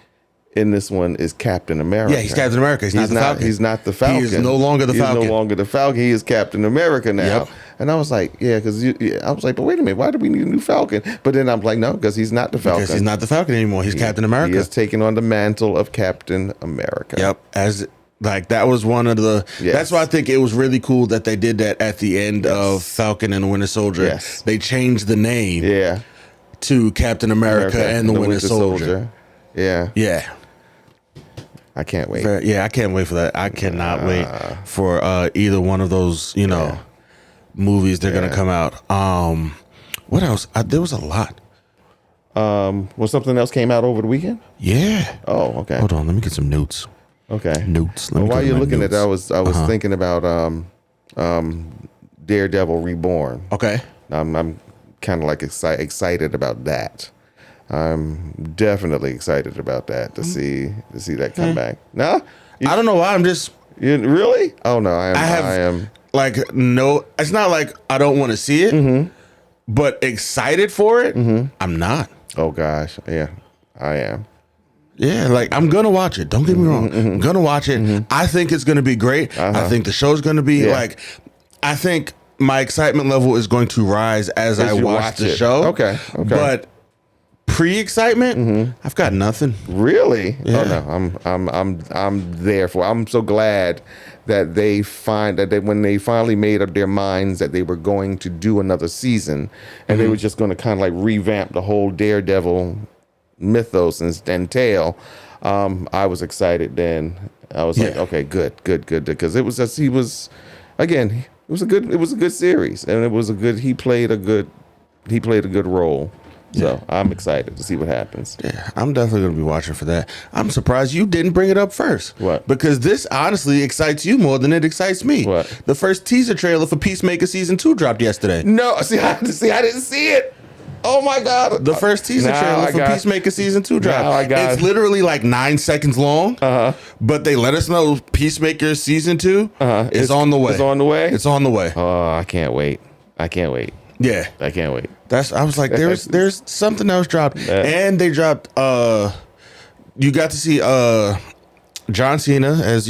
in this one is Captain America. Yeah, he's Captain America. He's not the Falcon. He's not the Falcon. He is no longer the Falcon. He's no longer the Falcon. He is Captain America now. Yep. And I was like, because I was like, but wait a minute, why do we need a new Falcon? But then I'm like, no, because he's not the Falcon. Because he's not the Falcon anymore. He's Captain America. He is taking on the mantle of Captain America. Yep. That was one of the. Yes. That's why I think it was really cool that they did that at the end of Falcon and the Winter Soldier. Yes. They changed the name. Yeah. To Captain America and the Winter Soldier. Yeah. I can't wait. I can't wait for that. I cannot wait for either one of those, movies they're going to come out. What else? There was a lot. Was something else came out over the weekend? Yeah. Oh, okay. Hold on. Let me get some notes. Okay. Notes. While you're looking at that, I was thinking about Daredevil Reborn. Okay. I'm kind of like excited about that. I'm definitely excited about that to see that come back. No, I don't know why. I'm just really. Oh no, I am. Like no, it's not like I don't want to see it, but excited for it. I'm not. Oh gosh, yeah, I am. Yeah, like I'm gonna watch it. Don't get me wrong. I'm gonna watch it. I think it's gonna be great. I think the show's gonna be I think my excitement level is going to rise as I watch the show. Okay. But pre-excitement, I've got nothing. Really? Yeah. Oh no, I'm there for. I'm so glad that when they finally made up their minds that they were going to do another season, and they were just going to kind of like revamp the whole Daredevil mythos and tale. I was excited then. I was like, okay, good, because it was just It was a good series, and he played a good he played a good role. So I'm excited to see what happens. Yeah, I'm definitely going to be watching for that. I'm surprised you didn't bring it up first. What? Because this honestly excites you more than it excites me. What? The first teaser trailer for Peacemaker Season 2 dropped yesterday. No, I didn't see it. Oh my God. The first teaser trailer for Peacemaker Season 2 dropped. It's literally like 9 seconds long. But they let us know Peacemaker Season 2 is on the way. It's on the way? It's on the way. Oh, I can't wait. Yeah. I can't wait. I was like, there's something else dropped. And they dropped you got to see John Cena as,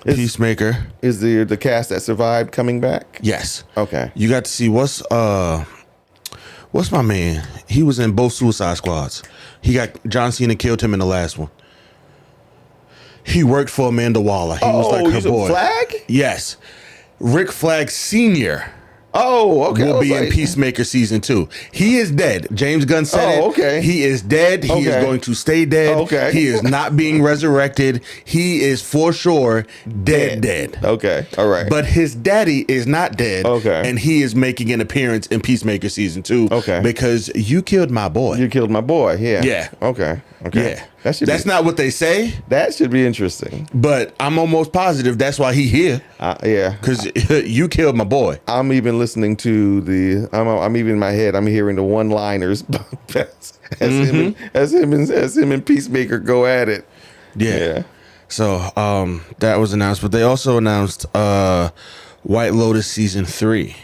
Peacemaker. Is the cast that survived coming back? Yes. Okay. You got to see what's my man? He was in both Suicide Squads. John Cena killed him in the last one. He worked for Amanda Waller. He was like her boy. Flag? Yes. Rick Flag Sr. Oh, okay. Will be in Peacemaker Season 2. He is dead. James Gunn said it. Okay. He is dead. He is going to stay dead. Okay. He is not being resurrected. He is for sure dead. Okay. All right. But his daddy is not dead. Okay. And he is making an appearance in Peacemaker Season 2. Okay. Because you killed my boy. You killed my boy. Yeah. Yeah. Okay. Yeah. That's not what they say. That should be interesting. But I'm almost positive that's why he here. Yeah. Because you killed my boy. I'm even listening to I'm even in my head. I'm hearing the one-liners as him and Peacemaker go at it. Yeah. So that was announced, but they also announced White Lotus Season 3.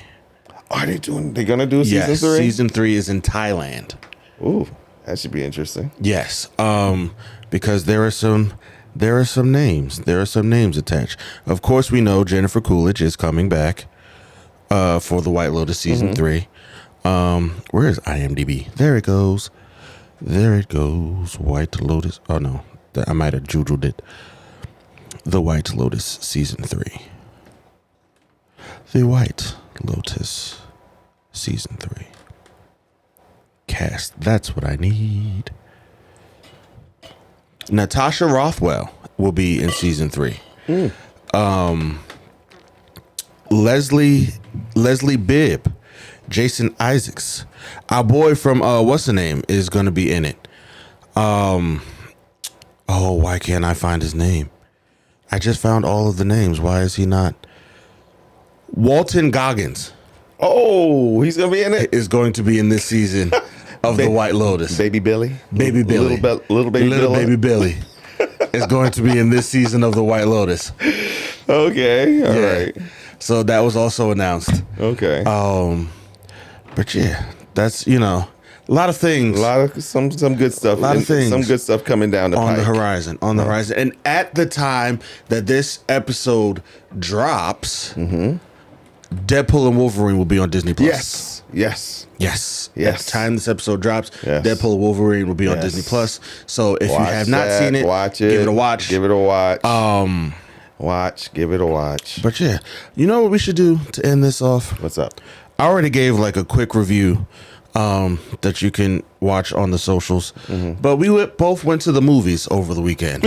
Are they gonna do Season 3? Season 3 is in Thailand. Ooh, that should be interesting. Yes. Because there are some names. There are some names attached. Of course, we know Jennifer Coolidge is coming back for the White Lotus Season 3. Where is IMDb? There it goes. White Lotus. Oh no, I might have jujued it. The White Lotus Season 3. The White Lotus Season 3. Cast. That's what I need. Natasha Rothwell will be in Season 3. Leslie Bibb, Jason Isaacs, our boy from what's the name, is going to be in it. Why can't I find his name? I just found all of the names. Why is he not? Walton Goggins. Oh, he's going to be in it? Is going to be in this season of The White Lotus. Baby Billy? Baby Billy. Little baby Billy is going to be in this season of The White Lotus. Okay. All right. So that was also announced. Okay. But yeah, that's, a lot of things. Some good stuff. A lot of things. Some good stuff coming down the on pike. the horizon. Horizon. And at the time that this episode drops, Deadpool and Wolverine will be on Disney Plus. Yes. At the time this episode drops, Deadpool and Wolverine will be on Disney Plus. So if you have not seen it, watch it. Give it a watch. Give it a watch. Give it a watch. But yeah, you know what we should do to end this off? What's up? I already gave like a quick review that you can watch on the socials. But we both went to the movies over the weekend.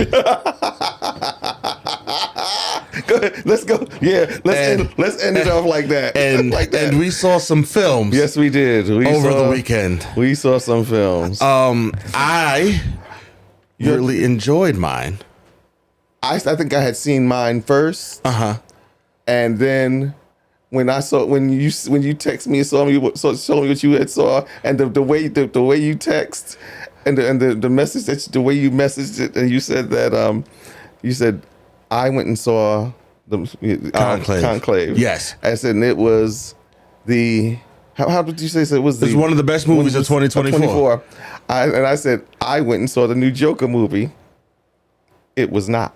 Go ahead. Let's go. Yeah, let's end it off like that. And we saw some films. Yes, we did. Over the weekend. We saw some films. I really enjoyed mine. I think I had seen mine first. And then when you text me and show me what you had saw, and the way you text and the message the way you messaged it, and you said that you said I went and saw the Conclave. Yes. I said, and it was the how did you say so? It was one of the best movies of 2024. And I said I went and saw the new Joker movie. It was not.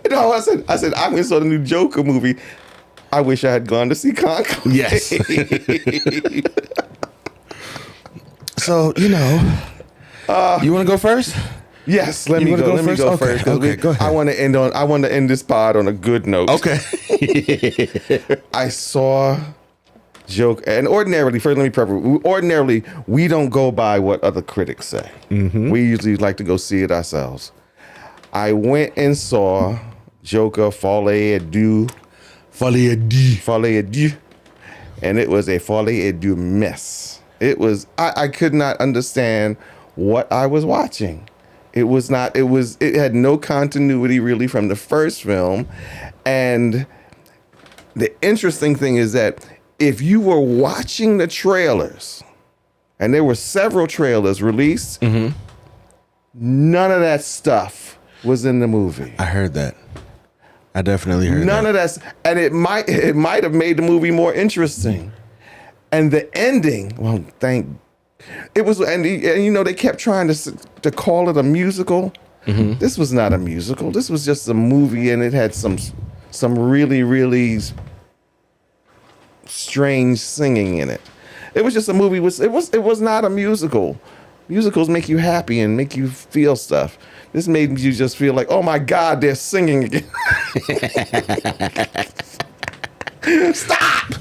No, I said I went and saw the new Joker movie. I wish I had gone to see Conclave. Yes. So, you want to go first? Yes, let me go first. Okay, go ahead. I want to end this pod on a good note. Okay. I saw Joke, and ordinarily we don't go by what other critics say. We usually like to go see it ourselves. I went and saw Joker Folie à Deux Folie à deux. Folie à deux. And it was a folie à deux mess. It was, I could not understand what I was watching. It had no continuity really from the first film. And the interesting thing is that if you were watching the trailers, and there were several trailers released, none of that stuff was in the movie. I heard that. I definitely heard none of that. And it might have made the movie more interesting. And the ending, well, it was, and you know, they kept trying to call it a musical. This was not a musical. This was just a movie, and it had some really, really strange singing in it. It was just a movie. It was not a musical. Musicals make you happy and make you feel stuff. This made you just feel like, oh my God, they're singing again. Stop!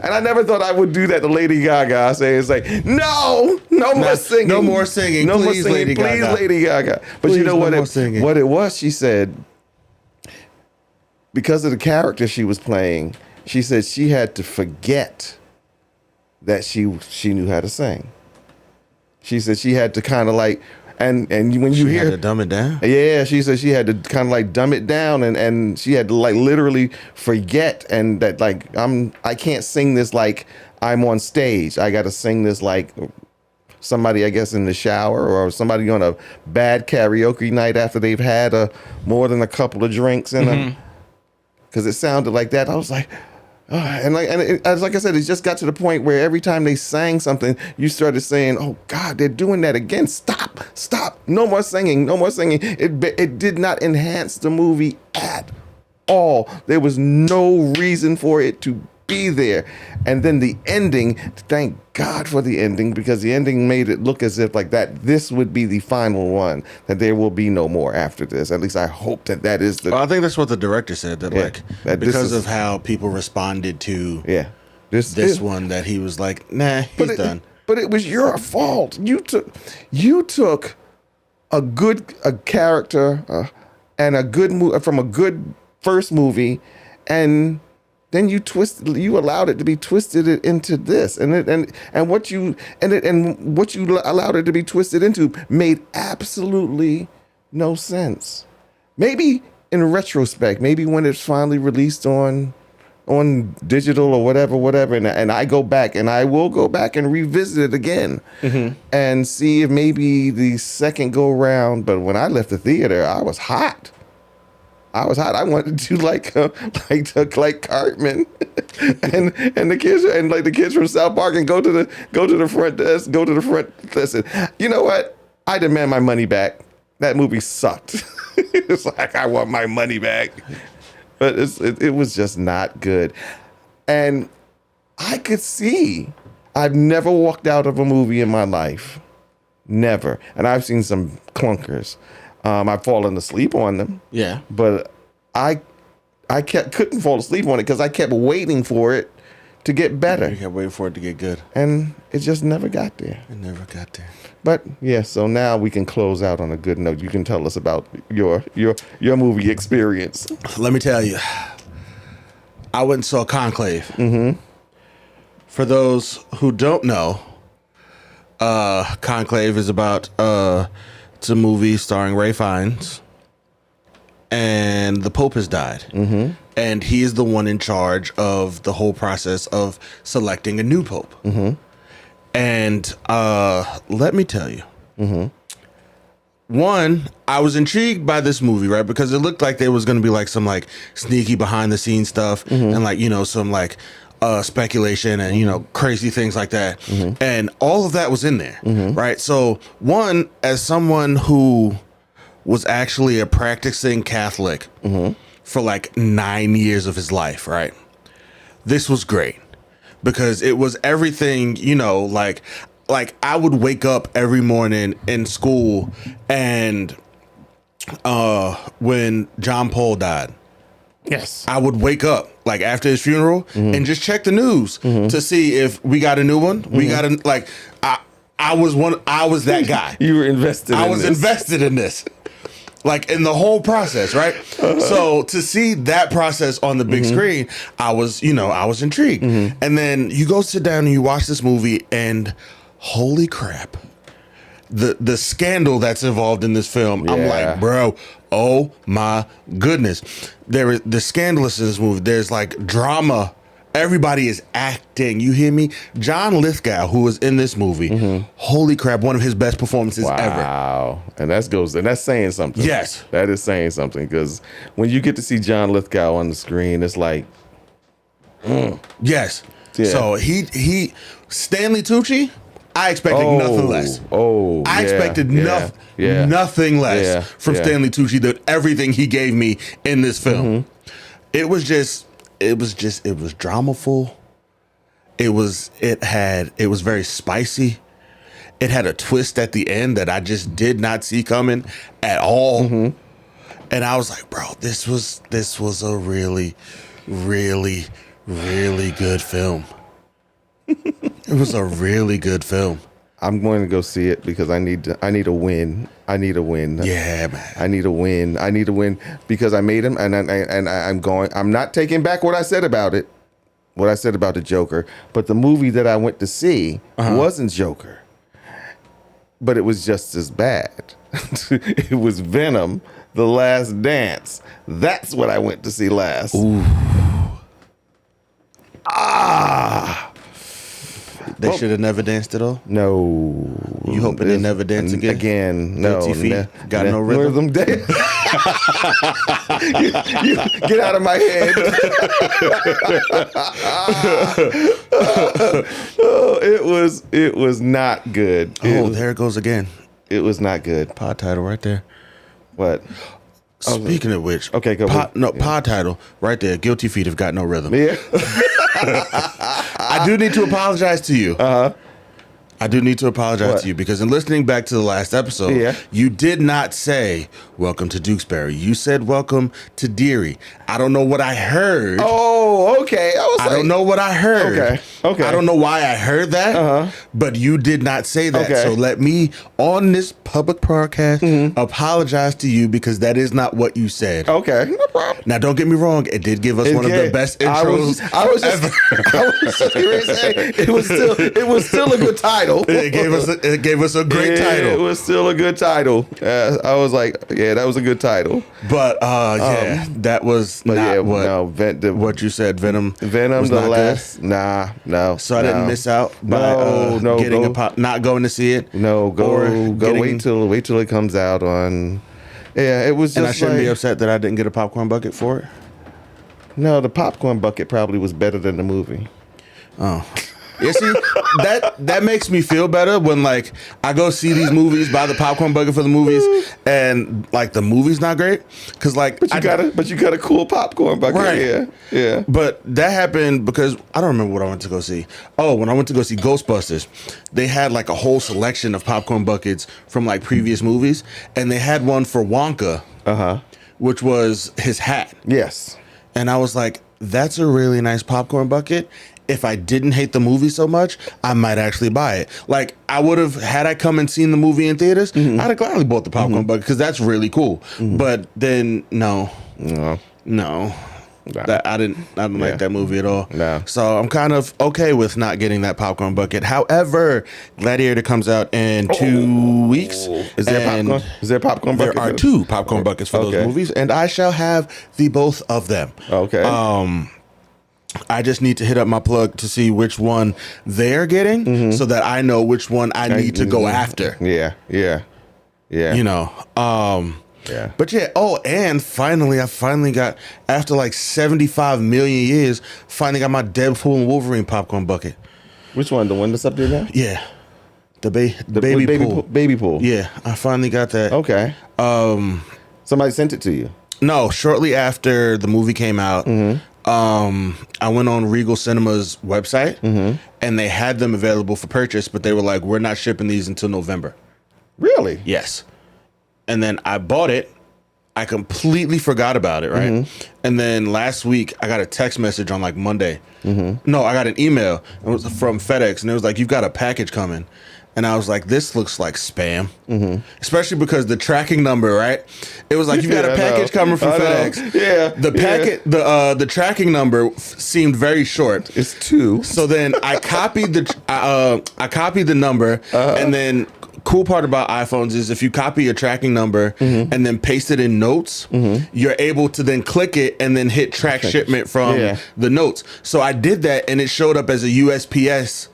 And I never thought I would do that to Lady Gaga. It's like, no more singing. No more singing. No please, more singing. Lady Please, Gaga. Lady Gaga. But Please, you know what? What it was, she said, because of the character she was playing, she said she had to forget that she knew how to sing. She said she had to kind of like, and when you hear, had to dumb it down. Yeah, she said she had to kind of like dumb it down, and she had to like literally forget, and that like I can't sing this like I'm on stage. I got to sing this like somebody, I guess, in the shower, or somebody on a bad karaoke night after they've had more than a couple of drinks in them. Because it sounded like that. I was like, like I said, it just got to the point where every time they sang something, you started saying, "Oh God, they're doing that again! Stop! No more singing! No more singing!" It did not enhance the movie at all. There was no reason for it to be there. And then the ending, thank God for the ending, because the ending made it look as if like that this would be the final one, that there will be no more after this. At least I hope that is the... Well, I think that's what the director said, that because of how people responded to this one, that he was like, nah, he's done. But it was your fault. You took a character and a good from a good first movie, and then you allowed it to be twisted into this, and what you allowed it to be twisted into made absolutely no sense. Maybe in retrospect, maybe when it's finally released on digital or whatever, and I go back, and I will go back and revisit it again and see if maybe the second go round. But when I left the theater, I was hot. I wanted to like Cartman and the kids, and like the kids from South Park, and go to the front desk, listen, you know what? I demand my money back. That movie sucked. It's like, I want my money back. But it was just not good. And I could see, I've never walked out of a movie in my life. Never. And I've seen some clunkers. I've fallen asleep on them. Yeah. But I couldn't fall asleep on it because I kept waiting for it to get better. You kept waiting for it to get good. And it just never got there. It never got there. But yeah, so now we can close out on a good note. You can tell us about your movie experience. Let me tell you, I went and saw Conclave. For those who don't know, Conclave is about it's a movie starring Ray Fiennes, and the Pope has died, and he is the one in charge of the whole process of selecting a new Pope. And let me tell you, one, I was intrigued by this movie, right? Because it looked like there was going to be like some like sneaky behind the scenes stuff, and like, you know, some like speculation and, you know, crazy things like that. And all of that was in there, right? So one, as someone who was actually a practicing Catholic for like 9 years of his life, right? This was great. Because it was everything, you know, like I would wake up every morning in school, and when John Paul died, yes, I would wake up like after his funeral and just check the news to see if we got a new one. We got a I was that guy. You were invested. I was invested in this. Like in the whole process, right? So to see that process on the big screen, I was intrigued. And then you go sit down and you watch this movie, and holy crap, the scandal that's involved in this film. I'm like, bro, oh my goodness. The scandalous in this movie. There's like drama. Everybody is acting. You hear me? John Lithgow, who was in this movie, holy crap, one of his best performances ever. Wow. And that's saying something. Yes. That is saying something, because when you get to see John Lithgow on the screen, it's like, Yes. Yeah. So he Stanley Tucci, I expected nothing less. I expected nothing less from Stanley Tucci than everything he gave me in this film. It was dramaful. It was very spicy. It had a twist at the end that I just did not see coming at all. And I was like, bro, this was a really, really, really good film. It was a really good film. I'm going to go see it because I need a win. I need a win. Yeah, man. I need a win because I made him, and I'm not taking back what I said about it. What I said about the Joker, but the movie that I went to see wasn't Joker. But it was just as bad. It was Venom, The Last Dance. That's what I went to see last. Ooh. They should have never danced at all? No. You hoping they never dance again? Again, no. Got no rhythm? you get out of my head. It was not good. There it goes again. It was not good. Pod title right there. What? Speaking of which, okay, go. Pod title right there. Guilty Feet have got no rhythm. Yeah. I do need to apologize to you. I do need to apologize to you because in listening back to the last episode, you did not say welcome to Dukesbury. You said welcome to Deary. I don't know what I heard. Oh, okay. I don't know what I heard. Okay. I don't know why I heard that, but you did not say that. Okay. So let me, on this public broadcast, apologize to you because that is not what you said. Okay, no problem. Now, don't get me wrong. It did give us one of the best intros I was just going to say, it was still a good title. It gave us a great title. It was still a good title. I was like, yeah, that was a good title. But that was not what you said. Venom was the not last. Good. No. So I didn't miss out by not going to see it. No, go wait till it comes out on. Yeah, it was just. And I shouldn't be upset that I didn't get a popcorn bucket for it. No, the popcorn bucket probably was better than the movie. Oh. Yeah, see, that makes me feel better when like I go see these movies, buy the popcorn bucket for the movies, and like the movie's not great because like but you got a cool popcorn bucket, right? Yeah. But that happened because I don't remember what I went to go see. Oh, when I went to go see Ghostbusters, they had like a whole selection of popcorn buckets from like previous movies, and they had one for Wonka, which was his hat. Yes, and I was like, that's a really nice popcorn bucket. If I didn't hate the movie so much, I might actually buy it. Like I would have, had I come and seen the movie in theaters, I'd have gladly bought the popcorn bucket because that's really cool. But then no. That I didn't like that movie at all. No. So I'm kind of okay with not getting that popcorn bucket. However, Gladiator comes out in 2 weeks. Is there popcorn? Is there a popcorn bucket? There are 2 popcorn buckets for those movies, and I shall have the both of them. Okay. I just need to hit up my plug to see which one they're getting so that I know which one I need to go after. Yeah. You know. Yeah. But yeah, I finally got, after like 75 million years, finally got my Deadpool and Wolverine popcorn bucket. Which one? The one that's up there now? Yeah. The baby pool. Baby pool. Yeah, I finally got that. Okay. Somebody sent it to you? No, shortly after the movie came out, I went on Regal Cinema's website and they had them available for purchase, but they were like, we're not shipping these until November. Really? Yes. And then I bought it I completely forgot about it, right? And then last week, I got a text message on like Monday. No, I got an email. It was from FedEx, and it was like, "You've got a package coming." And I was like, "This looks like spam," especially because the tracking number, right? It was like, "You've got a package coming from FedEx." Yeah, the packet, the tracking number seemed very short. It's 2. So then I copied the number, and then. Cool part about iPhones is if you copy a tracking number and then paste it in notes, you're able to then click it and then hit track shipment from the notes. So I did that, and it showed up as a USPS.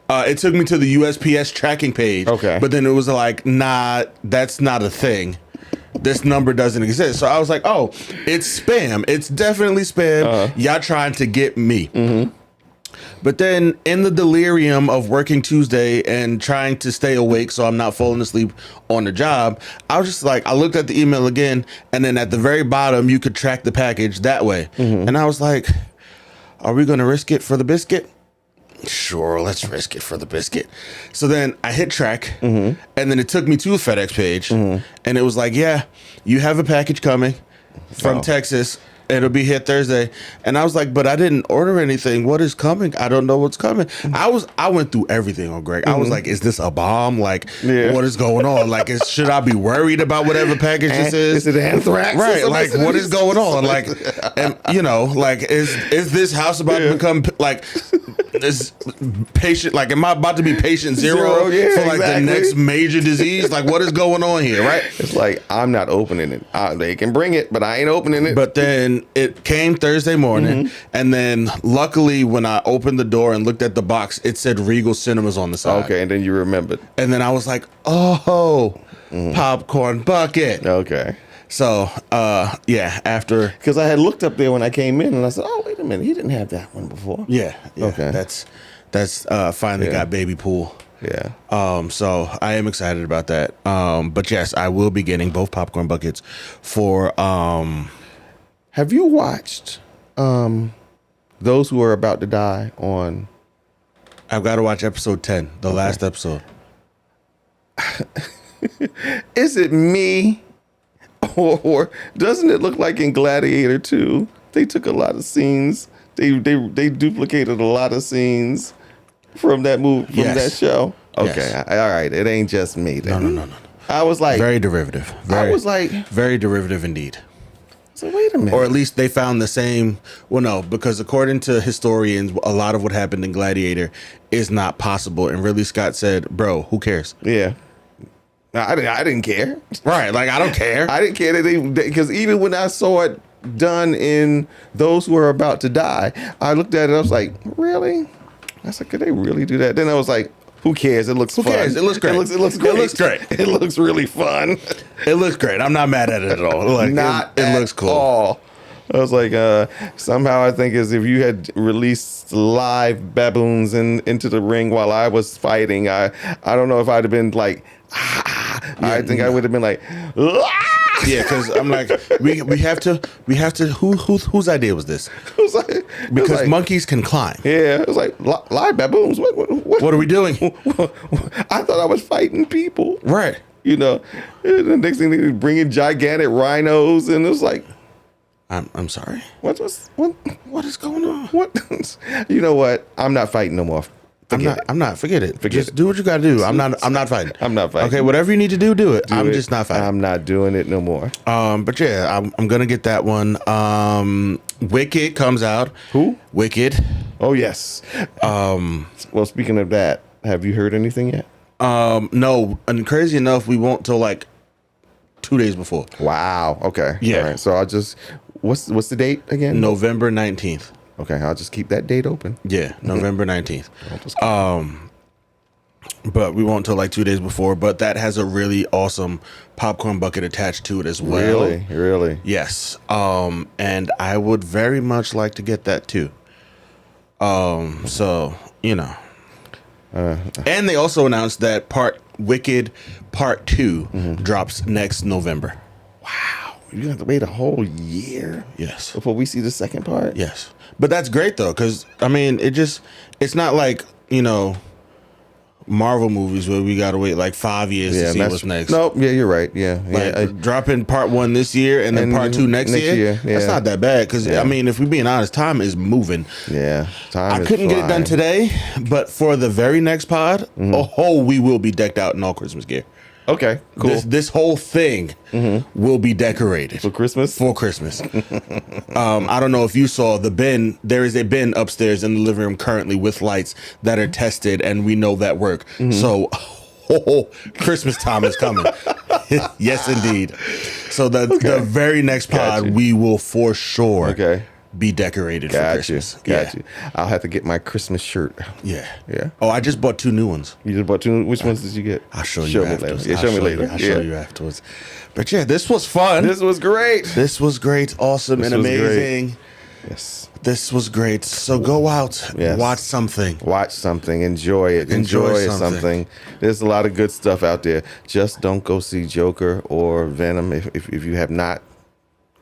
It took me to the USPS tracking page. Okay. But then it was like, nah, that's not a thing. This number doesn't exist. So I was like, oh, it's spam. It's definitely spam. Y'all trying to get me. But then in the delirium of working Tuesday and trying to stay awake so I'm not falling asleep on the job, I was just like, I looked at the email again, and then at the very bottom, you could track the package that way. And I was like, are we going to risk it for the biscuit? Sure, let's risk it for the biscuit. So then I hit track, and then it took me to a FedEx page, and it was like, yeah, you have a package coming from Texas. It'll be here Thursday. And I was like, but I didn't order anything. What is coming? I don't know what's coming. I went through everything on Greg. I was like, is this a bomb? Like, what is going on? Like, should I be worried about whatever package this is? Is it anthrax? Right. Like, what is going on? Like, and like, is this house about to become like this patient? Like, am I about to be patient zero for like the next major disease? Like, what is going on here? Right. It's like, I'm not opening it. They can bring it, but I ain't opening it. But then it came Thursday morning, and then luckily when I opened the door and looked at the box, it said Regal Cinemas on the side. Okay, and then you remembered. And then I was like, oh, popcorn bucket. Okay. So, after... Because I had looked up there when I came in, and I said, oh, wait a minute, he didn't have that one before. Yeah. Okay. That's finally got baby pool. Yeah. So I am excited about that. But yes, I will be getting both popcorn buckets for... Have you watched Those Who Are About to Die on... I've got to watch episode 10, the last episode. Is it me? Or doesn't it look like in Gladiator 2, they took a lot of scenes. They duplicated a lot of scenes from that movie, from that show. Okay, yes. All right. It ain't just me then. No. I was like... Very derivative. Very derivative indeed. So wait a minute. Or at least they found the same. Well, no, because according to historians, a lot of what happened in Gladiator is not possible. And Ridley Scott said, "Bro, who cares?" Yeah, I didn't care. Right? Like I don't care. I didn't care that because even when I saw it done in Those Who Are About to Die, I looked at it. I was like, really? I was like, could they really do that? Then I was like, who cares? It looks fun. Who cares? It looks great. It looks great. It looks great. It looks really fun. It looks great. I'm not mad at it at all. Like, it looks cool. All. I was like, somehow I think as if you had released live baboons into the ring while I was fighting, I don't know if I'd have been like, I think I would have been like, yeah, because I'm like, we have to. Whose idea was this? Because monkeys can climb. Yeah, it was like live baboons. What are we doing? I thought I was fighting people. Right. You know, and the next thing they bring in gigantic rhinos, and it was like, I'm sorry. What is going on? What? You know what? I'm not fighting no more. I'm not. Forget it. Just do what you got to do. I'm not fighting. I'm not fighting. Okay, whatever you need to do it. Just not fighting. I'm not doing it no more. But yeah, I'm gonna get that one. Wicked comes out. Who? Wicked. Oh yes. Well, speaking of that, have you heard anything yet? No. And crazy enough, we won't till like 2 days before. Wow. Okay. Yeah. All right. So I'll just. What's the date again? November 19th. Okay, I'll just keep that date open. Yeah, November 19th. But we won't until like 2 days before. But that has a really awesome popcorn bucket attached to it as well. Really? Yes. And I would very much like to get that too. So, you know. And they also announced that Wicked Part 2 drops next November. Wow. You have to wait a whole year? Yes. Before we see the second part? Yes. But that's great though, because I mean, it's not like, you know, Marvel movies where we gotta wait like 5 years to see what's next. Nope. Yeah, you're right. Yeah. Dropping part 1 this year and then part 2 next year. Yeah. That's not that bad because I mean, if we're being honest, time is moving. Yeah, time. I couldn't get it done today, but for the very next pod, we will be decked out in all Christmas gear. Okay, cool. This whole thing will be decorated for Christmas. I don't know if you saw the bin. There is a bin upstairs in the living room currently with lights that are tested, and we know that work. So, Christmas time is coming. Yes, indeed. So the very next pod, we will for sure be decorated for Christmas. Got you. I'll have to get my Christmas shirt. Yeah. Yeah. Oh, I just bought 2 new ones. You just bought 2? Which ones did you get? I'll show you afterwards. Yeah, show me later. I'll show you afterwards. But yeah, this was fun. This was great. Awesome, and amazing. Great. Yes. This was great. So go out, watch something. Enjoy it. Enjoy something. There's a lot of good stuff out there. Just don't go see Joker or Venom if you have not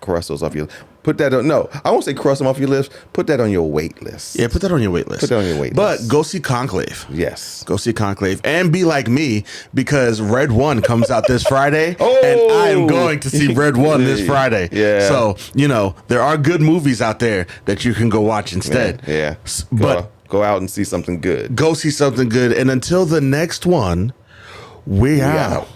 crossed those off your list. Put that on. No, I won't say cross them off your list. Put that on your wait list. Yeah, put that on your wait list. But go see Conclave. Yes. Go see Conclave and be like me because Red 1 comes out this Friday. And I am going to see Red 1 this Friday. Yeah. So, there are good movies out there that you can go watch instead. Yeah. But go out and see something good. Go see something good. And until the next one, we out.